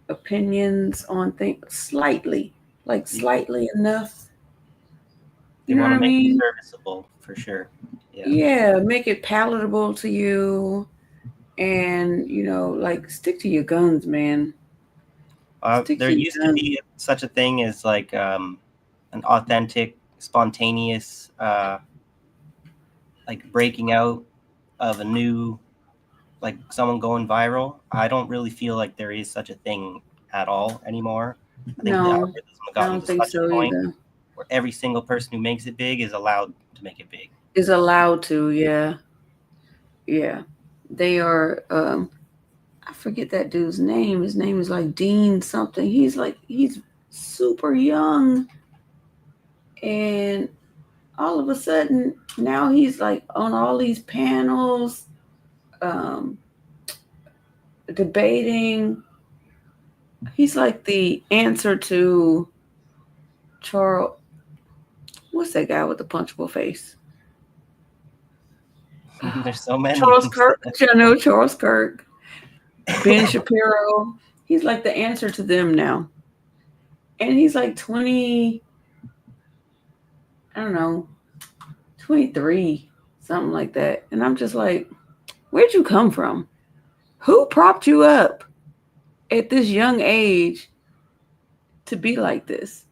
opinions on things slightly, like slightly enough. You know what I mean? Make it serviceable for sure. Yeah, make it palatable to you, and you know, like stick to your guns, man. There used to be such a thing as like an authentic, spontaneous, like breaking out of a new, like someone going viral. I don't really feel like there is such a thing at all anymore. I think the algorithm has gotten to such a point where every single person who makes it big is allowed to make it big. Is allowed to, yeah. Yeah. They are I forget that dude's name. His name is like Dean something. He's super young. And all of a sudden, now he's like on all these panels, um, debating. He's like the answer to Charles. What's that guy with the punchable face? There's so many. Charles Kirk. I know Charles Kirk. Ben Shapiro. He's like the answer to them now. And he's like 20, I don't know, 23, something like that. And I'm just like, where'd you come from? Who propped you up at this young age to be like this?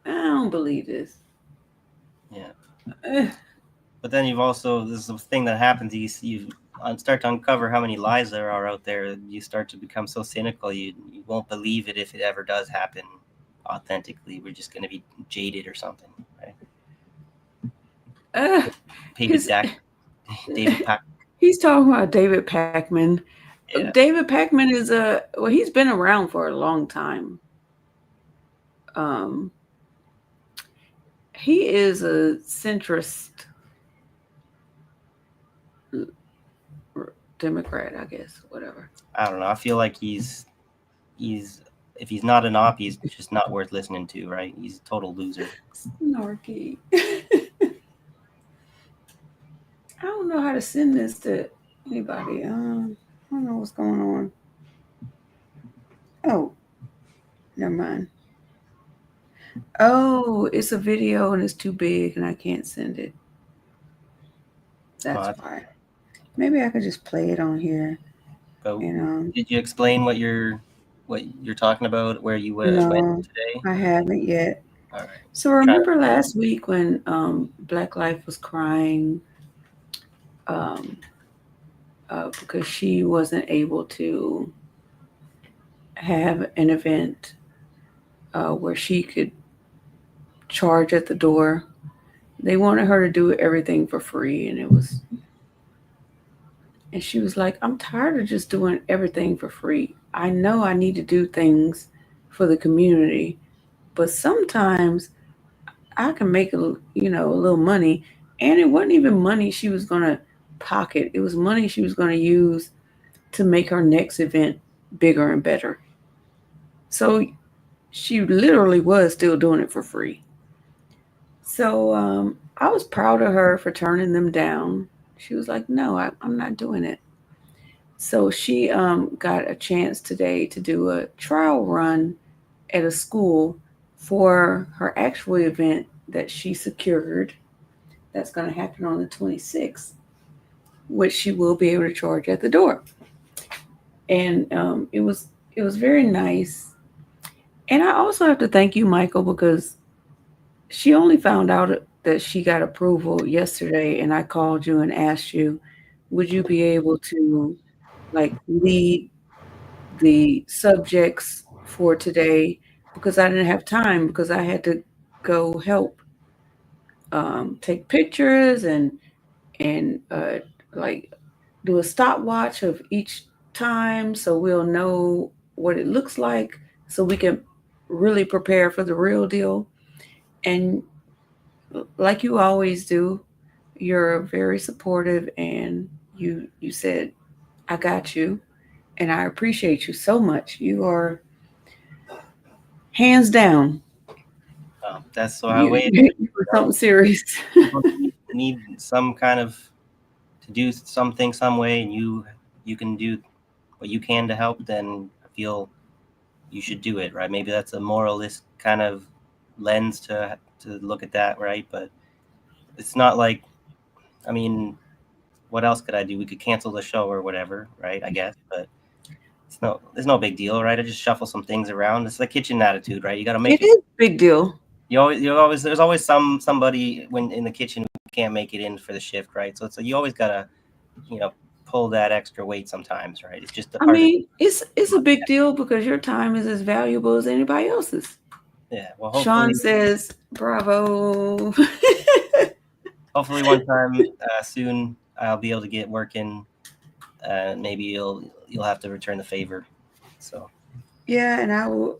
I don't believe this. Yeah. But then you've also, this is the thing that happens, you start to uncover how many lies there are out there. You start to become so cynical, you won't believe it if it ever does happen authentically. We're just going to be jaded or something, right? David Pack. He's talking about David Pacman. Yeah. David Pacman is he's been around for a long time. He is a centrist Democrat, I guess, whatever. I don't know. I feel like he's if he's not an op, he's just not worth listening to, right? He's a total loser. Snarky. I don't know how to send this to anybody. I don't know what's going on. Oh, never mind. Oh, it's a video and it's too big and I can't send it. That's why. Maybe I could just play it on here. Did you explain what you're talking about? Where you went today? I haven't yet. All right. So remember last week when Black Life was crying because she wasn't able to have an event where she could charge at the door. They wanted her to do everything for free, and she was like, I'm tired of just doing everything for free. I know I need to do things for the community, but sometimes I can make a little money, and it wasn't even money she was going to pocket. It was money she was going to use to make her next event bigger and better. So she literally was still doing it for free. So I was proud of her for turning them down. She was like, no, I'm not doing it. So she got a chance today to do a trial run at a school for her actual event that she secured. That's going to happen on the 26th, which she will be able to charge at the door. And it was very nice. And I also have to thank you, Michael, because she only found out that she got approval yesterday, and I called you and asked you, would you be able to lead the subjects for today, because I didn't have time because I had to go help take pictures and do a stopwatch of each time so we'll know what it looks like so we can really prepare for the real deal. And like you always do, you're very supportive, and you said, I got you, and I appreciate you so much. You are hands down. That's the way it is. Something serious. Need some kind of to do something some way, and you can do what you can to help, then I feel you should do it, right? Maybe that's a moralist kind of lens to look at that, right? But it's not like, I mean, what else could I do? We could cancel the show or whatever, right? I guess, but there's no big deal, right? I just shuffle some things around. It's the kitchen attitude, right? You got to make it is a big deal. There's always somebody when in the kitchen who can't make it in for the shift, right? So you always gotta, pull that extra weight sometimes, right? It's just it's a big deal because your time is as valuable as anybody else's. Yeah. Well, Sean says, bravo. Hopefully one time soon I'll be able to get working. Maybe you'll have to return the favor. So. Yeah, and I will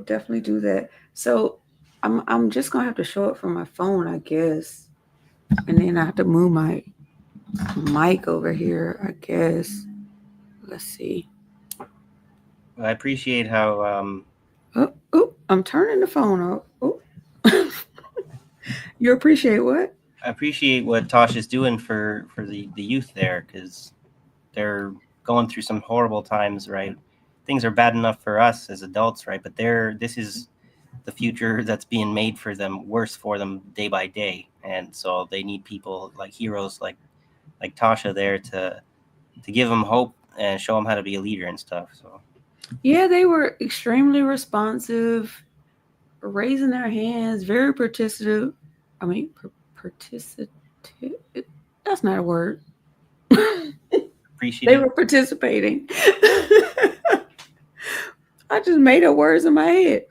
definitely do that. So I'm just gonna have to show it from my phone, I guess, and then I have to move my mic over here, I guess. Let's see. I appreciate how Oh, I'm turning the phone off. Oh. You appreciate what? I appreciate what Tosh is doing for the youth there, because they're going through some horrible times, right? Things are bad enough for us as adults, right? But this is the future that's being made for them, worse for them day by day, and so they need people like heroes like Tasha there to give them hope and show them how to be a leader and stuff. So Yeah, they were extremely responsive, raising their hands, very participative. I mean, participative. That's not a word. They appreciative. were participating. I just made up words in my head.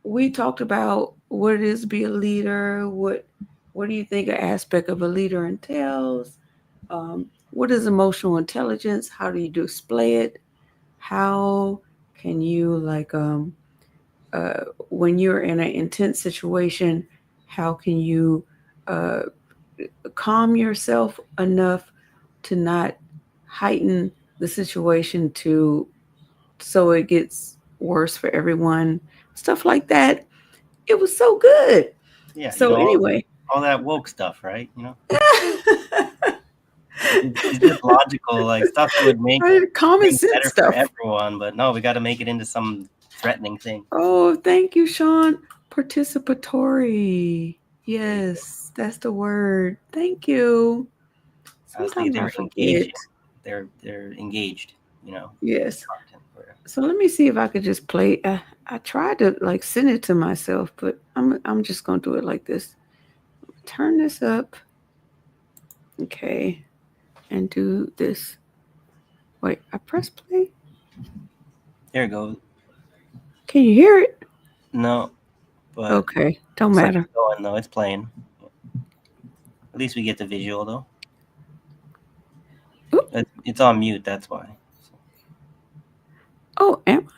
We talked about what it is to be a leader. What do you think an aspect of a leader entails? What is emotional intelligence? How do you display it? How can you when you're in an intense situation? How can you uh, calm yourself enough to not heighten the situation to so it gets worse for everyone? Stuff like that. It was so good. Yeah, So anyway, all that woke stuff, right? It's just logical, like stuff that would make common things sense better for stuff. everyone. But no, we got to make it into some threatening thing. Oh, thank you, Sean. Participatory. Yes, that's the word. Thank you. I was thinking Sometimes they I were forget. engaging. They're engaged. Yes. Content where- So let me see if I could just play. I tried to like send it to myself, but I'm just gonna do it like this. Turn this up, okay, and do this. Wait, I press play. There it goes. Can you hear it? No, but Okay, don't looks like matter. it's going though. It's playing. At least we get the visual though. Oop. It's on mute. That's why. Oh, am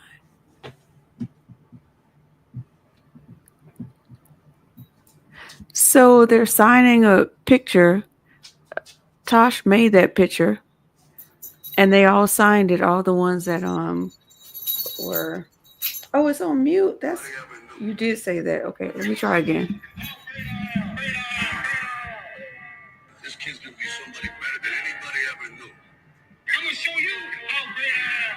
So they're signing a picture. Tosh made that picture, and they all signed it. All the ones that were. Oh, it's on mute. That's you did say that. Okay, let me try again. This kid's gonna be somebody better than anybody ever knew. I'm gonna show you how great I am.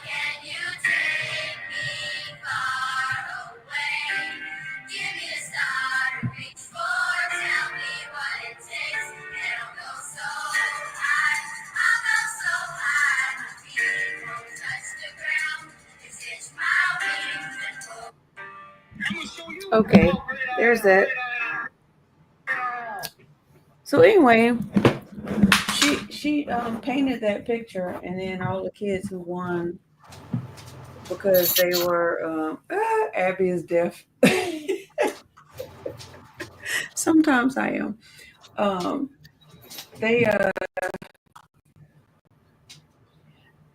Can you take me far away? Give me a star to reach for. Tell me what it takes, and I'll go so high. I'll go so high. My feet won't touch the ground. Just hitch my wings and go. I'm gonna show you. Okay, there's that. So anyway, she painted that picture, and then all the kids who won because they were Abby is deaf. Sometimes I am. Um, they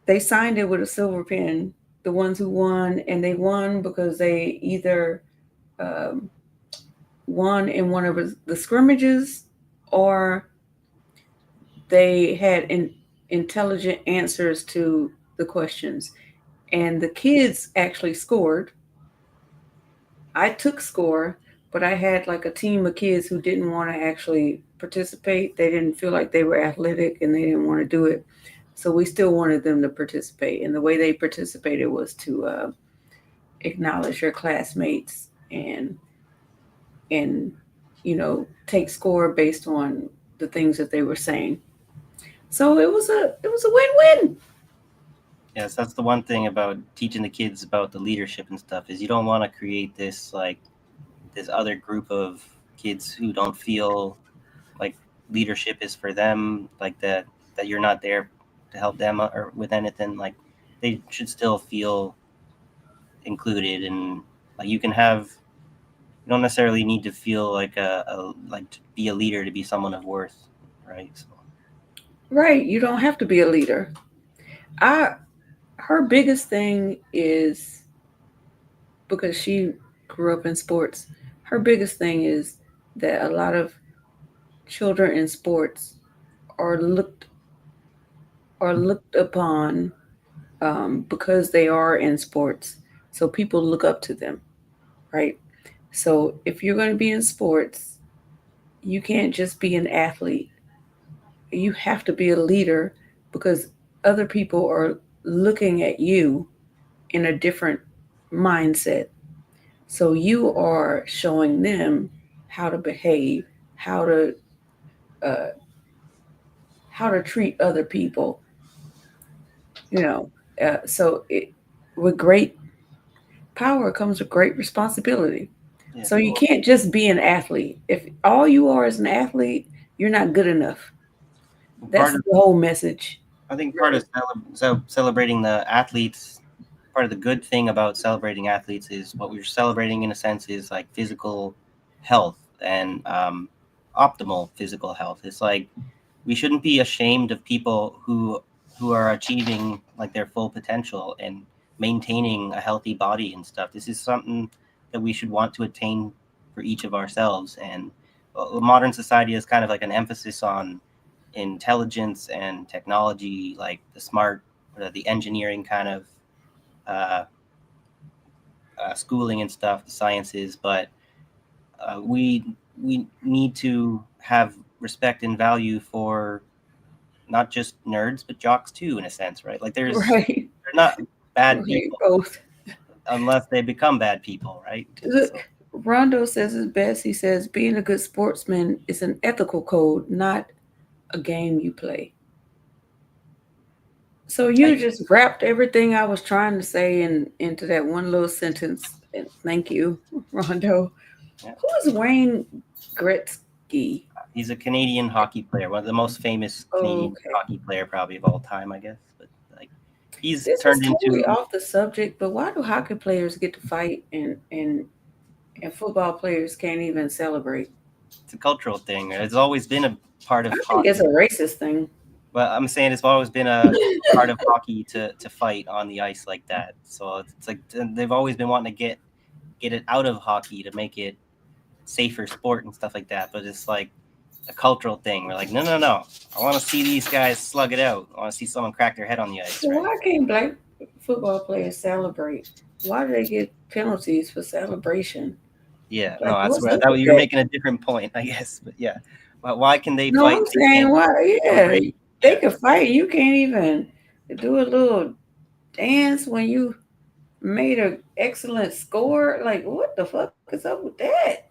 they signed it with a silver pen. The ones who won, and they won because they either um, won in one of the scrimmages or they had intelligent answers to the questions. And the kids actually scored. I took score, but I had like a team of kids who didn't want to actually participate. They didn't feel like they were athletic and they didn't want to do it. So we still wanted them to participate. And the way they participated was to acknowledge their classmates and take score based on the things that they were saying. So it was a win-win. Yes, that's the one thing about teaching the kids about the leadership and stuff is you don't want to create this this other group of kids who don't feel like leadership is for them, like that you're not there to help them or with anything. Like they should still feel included, and like you don't necessarily need to feel like like to be a leader to be someone of worth, right? So, Right. You don't have to be a leader. I Her biggest thing is because she grew up in sports. Her biggest thing is that a lot of children in sports are looked upon because they are in sports. So people look up to them, right? So if you're going to be in sports, you can't just be an athlete. You have to be a leader because other people are looking at you in a different mindset. So you are showing them how to behave, how to uh, how to treat other people. You know, with great power comes with great responsibility. Yeah. So you can't just be an athlete. If all you are is an athlete, you're not good enough. That's Part of, the whole message. I think part of celebrating the athletes, part of the good thing about celebrating athletes is what we're celebrating in a sense is like physical health and optimal physical health. It's like we shouldn't be ashamed of people who are achieving like their full potential and maintaining a healthy body and stuff. This is something that we should want to attain for each of ourselves. And modern society is kind of like an emphasis on intelligence and technology, like the smart, the engineering kind of uh, schooling and stuff, the sciences. But we need to have respect and value for not just nerds but jocks too, in a sense, right? Like they're Right. not bad Right. people Both. unless they become bad people, right? Look, So, Rondo says it best. He says being a good sportsman is an ethical code, not a game you play. So you I, just wrapped everything I was trying to say into that one little sentence. And thank you, Rondo. yeah. Who is Wayne Gretzky? He's a Canadian hockey player, one of the most famous Oh, Canadian okay. hockey player probably of all time, I guess. But like he's This is turned totally into off the subject, but why do hockey players get to fight and football players can't even celebrate? it's a cultural thing. It's always been a part I of think it's hockey. a racist thing. But I'm saying it's always been a part of hockey to fight on the ice like that. So it's like they've always been wanting to get it out of hockey to make it safer sport and stuff like that. But it's like a cultural thing. We're like, no, no, no. I want to see these guys slug it out. I want to see someone crack their head on the ice, So right? why can't black football players celebrate? Why do they get penalties for celebration? Yeah, Like, no, that's what's where up that with you're that? making a different point, I guess. But yeah, but why can they No, fight? I'm They saying can't why? Yeah, celebrate. they Yeah, can fight. You can't even do a little dance when you made an excellent score. Like, what the fuck is up with that?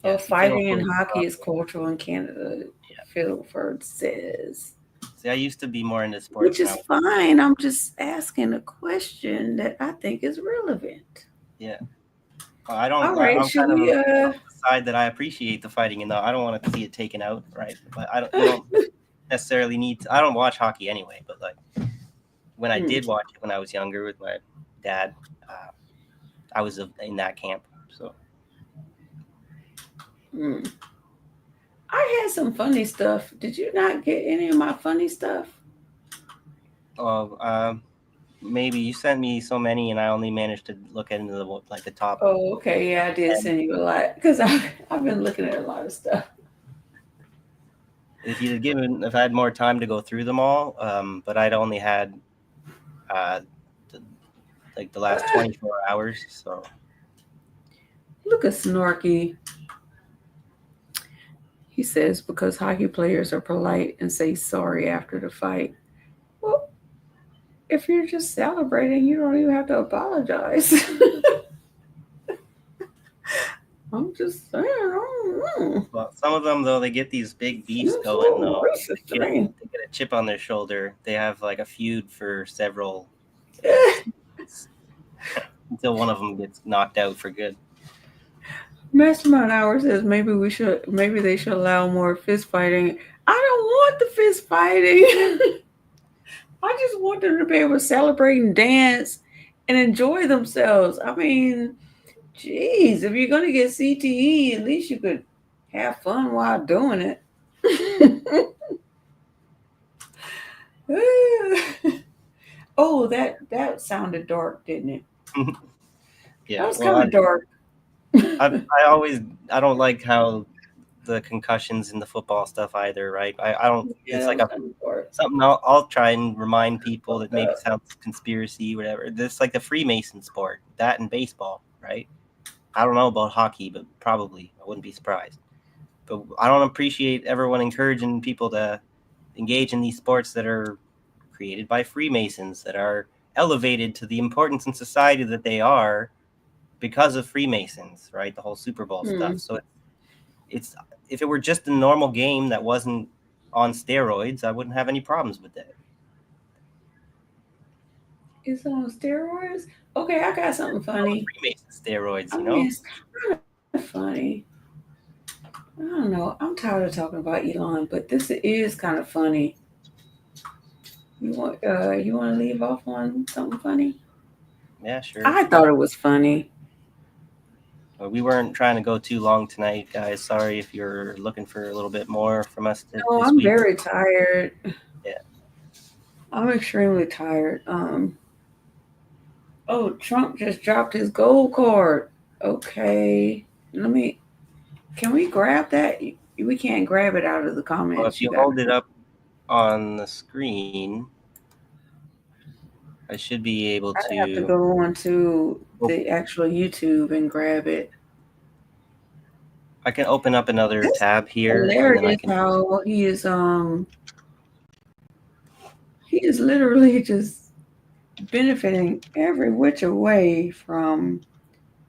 Oh, yeah. See, Phil fighting in Ford, hockey is cultural in Canada, yeah. Philford says. See, I used to be more into sports Which when is I was fine. I'm just asking a question that I think is relevant. yeah. Well, I don't. All right, I'm should kind of we on the side that I appreciate the fighting, and I don't want to see it taken out, right? But I don't. You don't necessarily need. I don't watch hockey anyway. But like when I Hmm, did watch it when I was younger with my dad, uh, I was in that camp. So hmm. I had some funny stuff. Did you not get any of my funny stuff? oh, maybe you sent me so many, and I only managed to look into like the top. Oh, okay. Yeah, I did 10. send you a lot because I've been looking at a lot of stuff. If I had more time to go through them all, but I'd only had uh, the, like the last 24 hours. So Look at Snorky. He says because hockey players are polite and say sorry after the fight. Well, if you're just celebrating, you don't even have to apologize. I'm just saying. I don't know. well, some of them though they get these big beefs Seems a going little though. racist to me. They get a chip on their shoulder. They have like a feud for several seasons until one of them gets knocked out for good. Mastermind Hour says maybe they should allow more fist fighting. I don't want the fist fighting. I just want them to be able to celebrate and dance and enjoy themselves. I mean, geez, if you're gonna get CTE, at least you could have fun while doing it. Oh, that sounded dark, didn't it? Yeah, That was well, kind of dark. I don't like how the concussions in the football stuff either, right? I don't. Yeah, It's that like was a kind of dark. something I'll try and remind people that Fucked maybe up. sounds conspiracy, whatever. This like the Freemason sport, that and baseball, right? I don't know about hockey, but probably I wouldn't be surprised. But I don't appreciate everyone encouraging people to engage in these sports that are created by Freemasons, that are elevated to the importance in society that they are because of Freemasons, right? The whole Super Bowl Hmm. stuff. So it's if it were just a normal game that wasn't on steroids, I wouldn't have any problems with that. It's on steroids. Okay, I got something funny. Freemason steroids, I you mean, know? it's kind of funny. I don't know. I'm tired of talking about Elon, but this is kind of funny. You want to leave off on something funny? Yeah, sure. I thought it was funny. We weren't trying to go too long tonight, guys. Sorry if you're looking for a little bit more from us No, this I'm week. very tired. Yeah. I'm extremely tired. Oh, Trump just dropped his gold card. Okay. Can we grab that? We can't grab it out of the Well, comments. if you hold it up on the screen, I should be able I have to to. go onto the actual YouTube and grab it. I can open up another That's tab here, and then I hilarious can. how he is literally just benefiting every which way from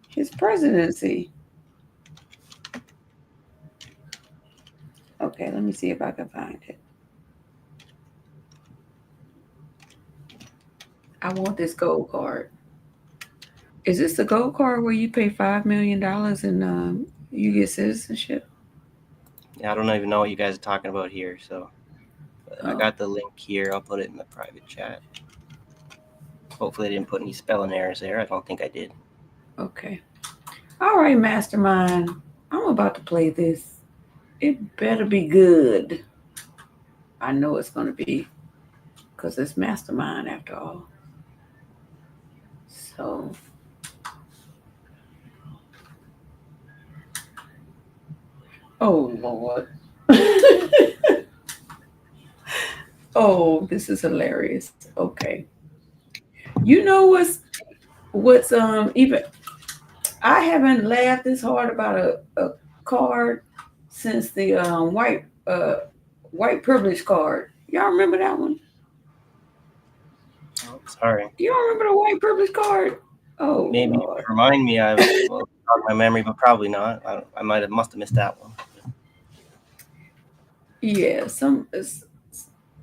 his presidency. Okay, let me see if I can find it. I want this gold card. Is this the gold card where you pay $5 million and you get citizenship? Yeah, I don't even know what you guys are talking about here, so I Oh, got the link here. I'll put it in the private chat. Hopefully, I didn't put any spelling errors there. I don't think I did. okay. All right, Mastermind. I'm about to play this. It better be good. I know it's going to be because it's Mastermind after all. So, oh Lord. Oh, this is hilarious. Okay. You know what's even I haven't laughed this hard about a card since the white privilege card. Y'all remember that one? Oh, sorry. You don't remember the white privilege card? Oh Maybe you Lord. could remind me. I will jog my memory, but probably not. I must have missed that one.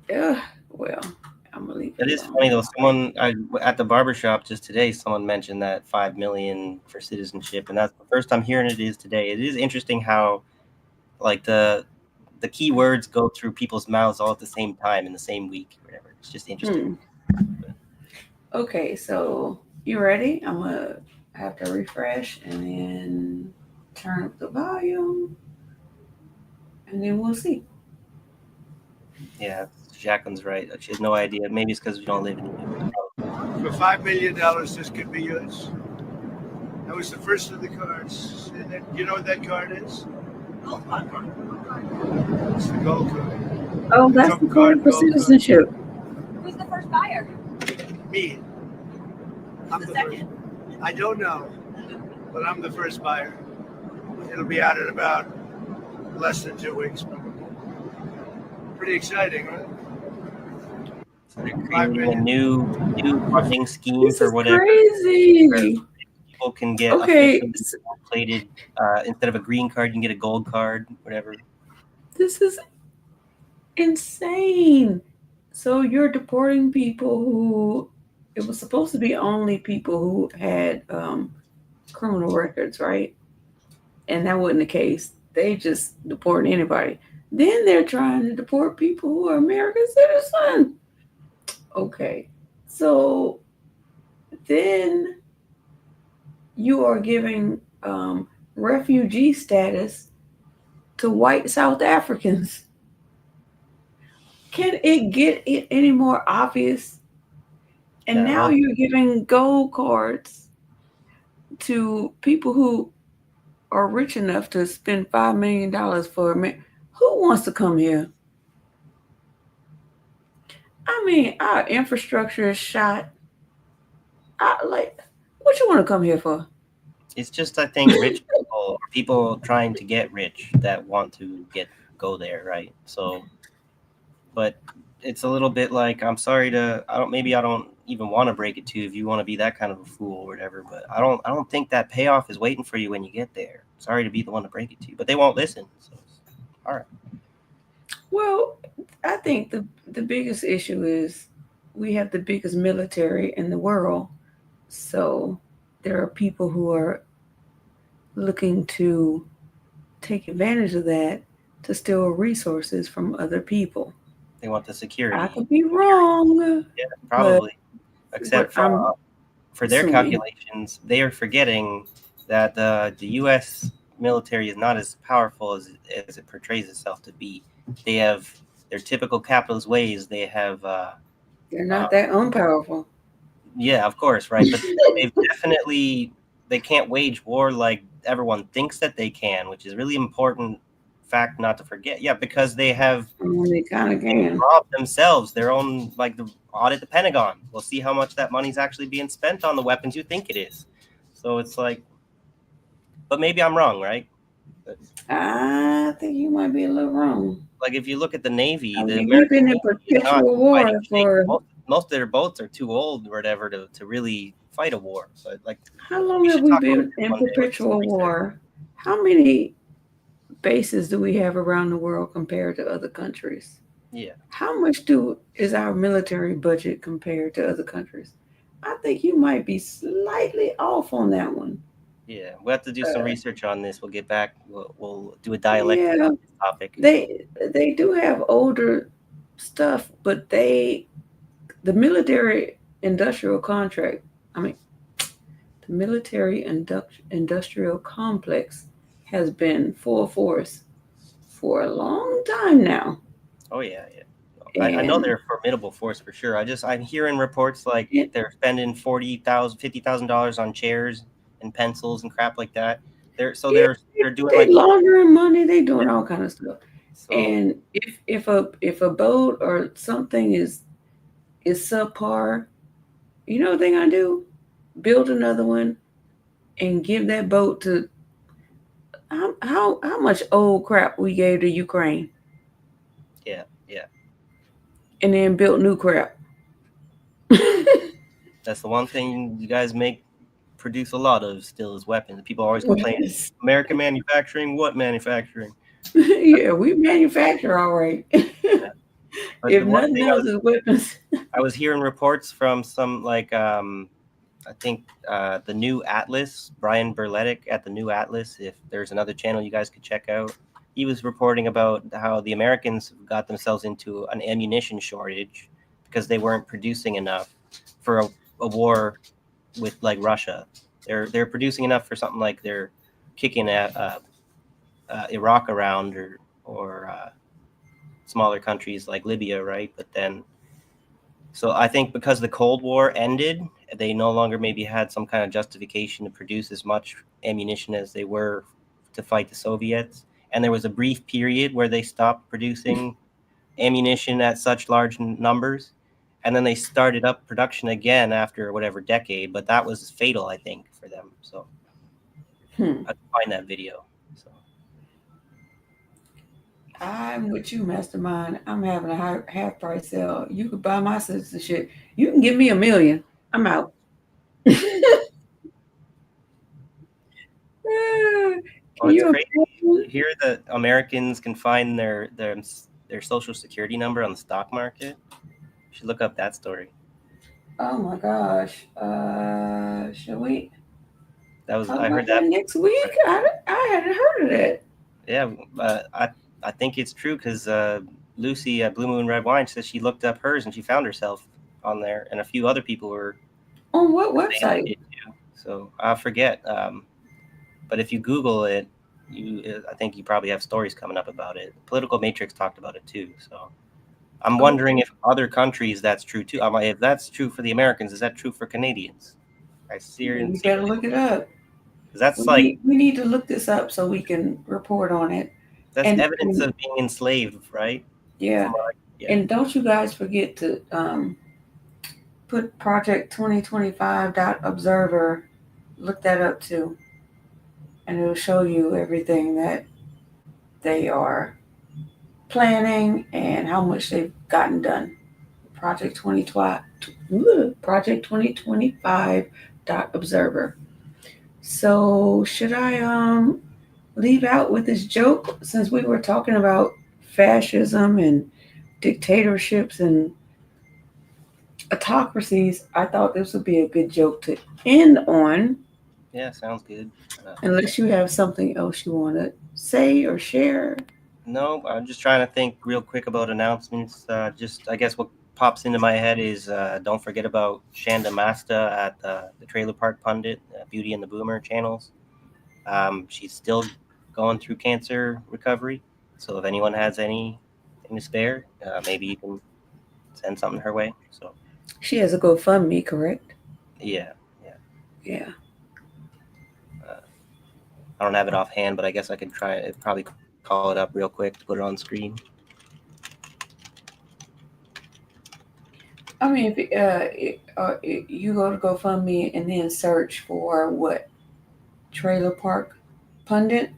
Yeah, well, I'm gonna leave It it is alone. funny though. At the barbershop just today, someone mentioned that 5 million for citizenship, and that's the first time hearing it is today. It is interesting how like the key words go through people's mouths all at the same time in the same week, or whatever. It's just interesting. Okay, so you ready? I'm gonna have to refresh and then turn up the volume, and then we'll see. Yeah, Jacqueline's right. She has no idea. Maybe it's because we don't live in. For $5 million, this could be yours. That was the first of the cards. And then, you know what that card is? It's the gold card. Oh, that's the card for citizenship. Who's the first buyer? Me. I'm the second. I don't know, but I'm the first buyer. It'll be out in about less than 2 weeks, probably. Pretty exciting, right? So they're creating a new funding scheme This for is whatever. crazy. People can get Okay, officially plated instead of a green card, you can get a gold card, whatever. this is insane. So you're deporting people who it was supposed to be only people who had criminal records, right? And that wasn't the case. They just deport anybody. Then they're trying to deport people who are American citizens. Okay. So then you are giving refugee status to white South Africans. Can it get it any more obvious? And Yeah, now well, you're giving gold cards. to people who are rich enough to spend $5 million for a man. Who wants to come here? I mean, our infrastructure is shot. Like, what you want to come here for? It's just, I think, rich people, people trying to get rich that want to go there, right? So, but it's a little bit like, I'm sorry to, I don't even want to break it to you if you want to be that kind of a fool or whatever, but I don't think that payoff is waiting for you when you get there. Sorry to be the one to break it to you, but they won't listen. So, all right. Well, I think the biggest issue is we have the biggest military in the world. So there are people who are looking to take advantage of that to steal resources from other people. They want the security. I could be wrong, Yeah, but probably. what Except I'm for their assuming. calculations, they are forgetting that the U.S. military is not as powerful as it portrays itself to be. They have their typical capitalist ways. They have, They're not that unpowerful. yeah, of course, right. But they've definitely they can't wage war like everyone thinks that they can, which is really important fact not to forget. Yeah, because they have They kind of can. robbed themselves, their own, like the audit the Pentagon. We'll see how much that money's actually being spent on the weapons you think it is. So it's like, but maybe I'm wrong, right? But, I think you might be a little wrong. like if you look at the Navy, I the mean, we've American been in Navy is not perpetual war fighting shape. for Most of their boats are too old or whatever to really fight a war. But like, how long we have should we talk about been this in one day with some perpetual research. war? How many bases do we have around the world compared to other countries? Yeah. How much is our military budget compared to other countries? I think you might be slightly off on that one. Yeah, we'll have to do some research on this. We'll get back. We'll do a dialectic Yeah, on this topic. they do have older stuff, but the military industrial contract. I mean, the military industrial complex has been full force for a long time now. Oh yeah, yeah. I know And they're a formidable force for sure. I'm hearing reports like it, they're spending $50,000 on chairs and pencils and crap like that. yeah, They're doing they like laundering money, they doing all kind of stuff. so. And if a boat or something is subpar, you know what they're gonna do? Build another one and give that boat to how much old crap we gave to Ukraine Yeah, yeah. and then built new crap. That's the one thing you guys produce a lot of still is weapons. People always complain, American manufacturing. What manufacturing? Yeah, we manufacture all right. Yeah. But If the one nothing thing else is weapons. I was hearing reports from some like I think the new Atlas, Brian Berletic at the new Atlas. If there's another channel you guys could check out, he was reporting about how the Americans got themselves into an ammunition shortage because they weren't producing enough for a war with like Russia. They're producing enough for something like they're kicking at Iraq around or smaller countries like Libya, right? But then, so I think because the Cold War ended, they no longer maybe had some kind of justification to produce as much ammunition as they were to fight the Soviets. And there was a brief period where they stopped producing ammunition at such large numbers. And then they started up production again after whatever decade, but that was fatal, I think, for them. So I can find that video. So I'm with you, Mastermind. I'm having a half price sale. You could buy my citizenship. You can give me $1 million. I'm out. Can oh, it's you crazy. You imagine? hear that Americans can find their social security number on the stock market? You should look up that story. Oh my gosh. Shall we I talk heard about that. that next week? I hadn't heard of that. Yeah, I think it's true because Lucy at Blue Moon Red Wine says she looked up hers and she found herself on there, and a few other people were. On what They website? did too. So I forget. But if you Google it, I think you probably have stories coming up about it. Political Matrix talked about it too. So I'm wondering if other countries that's true too. If that's true for the Americans, is that true for Canadians? I You seriously better look it up. 'Cause that's like we need to look this up so we can report on it. that's And evidence of being enslaved, right? yeah, From what yeah. and don't you guys forget to put Project 2025.observer. Look that up too, and it'll show you everything that they are planning and how much they've gotten done. Project 2020, Project 2025.observer. So should I leave out with this joke since we were talking about fascism and dictatorships and autocracies? I thought this would be a good joke to end on, Yeah, sounds good. unless you have something else you want to say or share. No, I'm just trying to think real quick about announcements. Just I guess what pops into my head is don't forget about Shanda Masta at the Trailer Park Pundit, Beauty and the Boomer channels. She's still going through cancer recovery, so if anyone has anything to spare, maybe you can send something her way. So She has a GoFundMe, correct? yeah, Yeah. I don't have it offhand, but I guess I could try it. Probably call it up real quick to put it on screen. I mean, if you go to GoFundMe and then search for what? Trailer Park Pundit?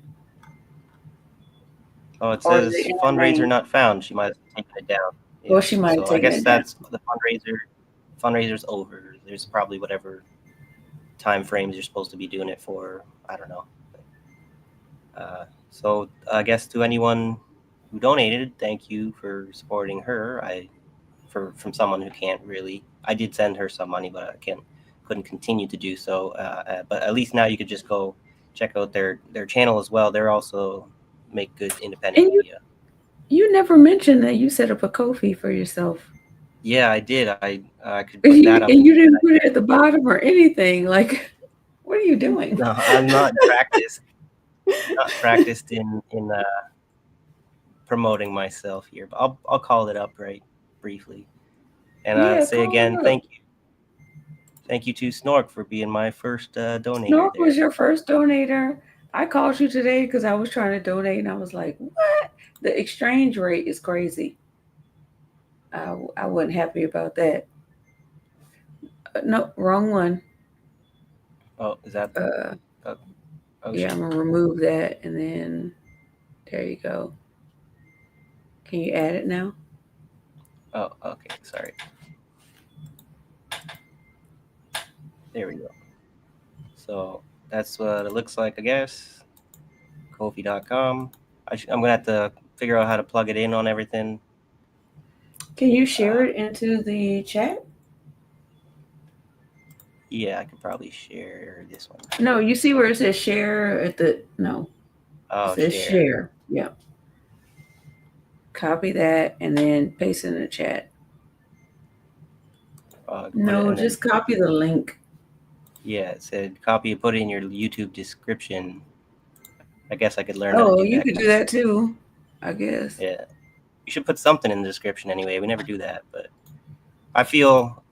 Oh, it Or is says it in her fundraiser name? not found. She might have taken it down. Well, she might have So I taken guess it down. that's the fundraiser. Fundraiser's over. There's probably whatever time frames you're supposed to be doing it for. I don't know. So I guess to anyone who donated, thank you for supporting her. From someone who can't really. I did send her some money, but I couldn't continue to do so. But at least now you could just go check out their channel as well. They're also make good independent And media. you never mentioned that you set up a Ko-fi for yourself. Yeah, I did. I could And put that up. you didn't put it at the bottom or anything. Like, what are you doing? No, I'm not practiced. Not practiced in promoting myself here, but I'll call it up right briefly, and Yeah, say call again, it up. thank you to Snork for being my first donator. Snork there. was your first donator. I called you today because I was trying to donate, and I was like, "What? The exchange rate is crazy." I wasn't happy about that. No, wrong one. Oh, is that? Uh, Oh, yeah, I'm gonna remove that, and then there you go. Can you add it now? Oh, okay. Sorry. There we go. So that's what it looks like, I guess. Kofi.com. I'm gonna have to figure out how to plug it in on everything. Can you share it into the chat? Yeah, I could probably share this one. No, you see where it says share at the no. Oh, It says share. Yeah. Copy that and then paste it in the chat. No, just copy the link. Yeah, it said copy and put it in your YouTube description. I guess I could learn how to Oh, do you that. could do that too, I guess. Yeah. You should put something in the description anyway. We never do that, but I feel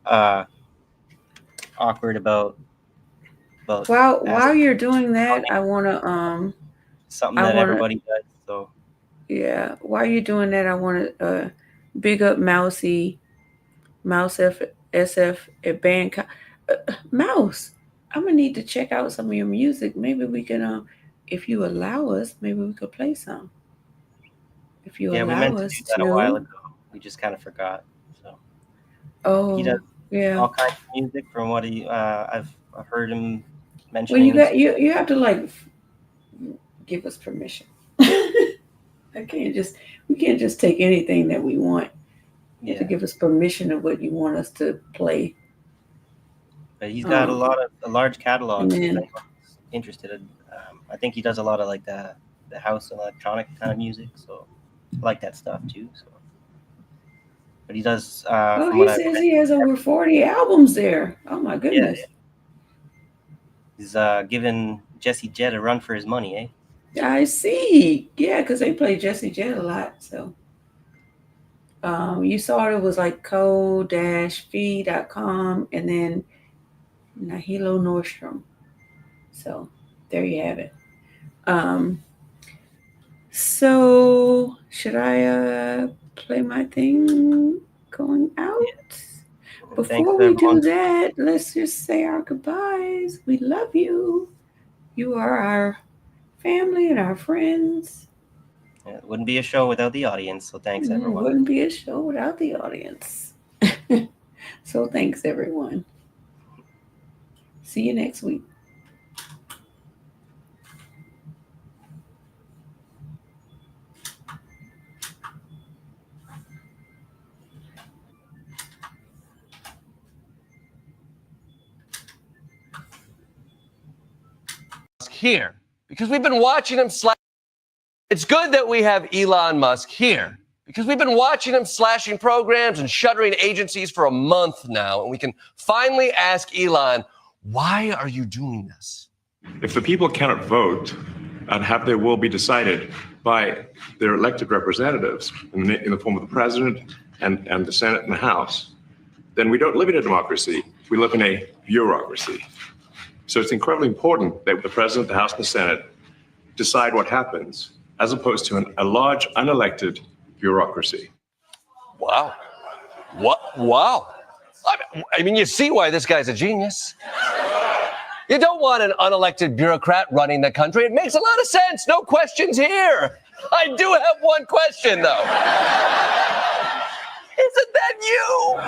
awkward about While you're doing that, I wanna something that everybody does. So yeah, while you're doing that, I wanna big up Mousy, Mouse SF at band. Mouse, I'm gonna need to check out some of your music. Maybe we can, if you allow us, maybe we could play some. If you yeah, we allow meant to us do that a while ago. We just kind of forgot. So he does all kinds of music from what I've heard him mention. Well, you have to like give us permission. We can't just take anything that we want. You have to give us permission of what you want us to play. But he's got a large catalog. And If then, anyone's interested, I think he does a lot of like the house electronic kind of music. So I like that stuff too. So, but he does. he says he has over 40 albums there. Oh my goodness. He's giving Jesse Jett a run for his money, eh? I see. Yeah, because they play Jesse Jett a lot. So you saw it was like co-fee.com and then Nahilo Nordstrom. So there you have it. So should I play my thing going out? Thanks, Before we do everyone. that, let's just say our goodbyes. We love you. You are our family and our friends. It wouldn't be a show without the audience, so thanks, everyone. Wouldn't be a show without the audience. So thanks, everyone. See you next week. Here, because we've been watching him slash. It's good that we have Elon Musk here, because we've been watching him slashing programs and shuttering agencies for a month now, and we can finally ask Elon, why are you doing this? If the people cannot vote and have their will be decided by their elected representatives in the form of the president and the Senate and the House, then we don't live in a democracy. We live in a bureaucracy. So it's incredibly important that the president, the House, and the Senate decide what happens, as opposed to a large, unelected bureaucracy. Wow. What? Wow. I mean, you see why this guy's a genius. You don't want an unelected bureaucrat running the country. It makes a lot of sense. No questions here. I do have one question, though. Isn't that you?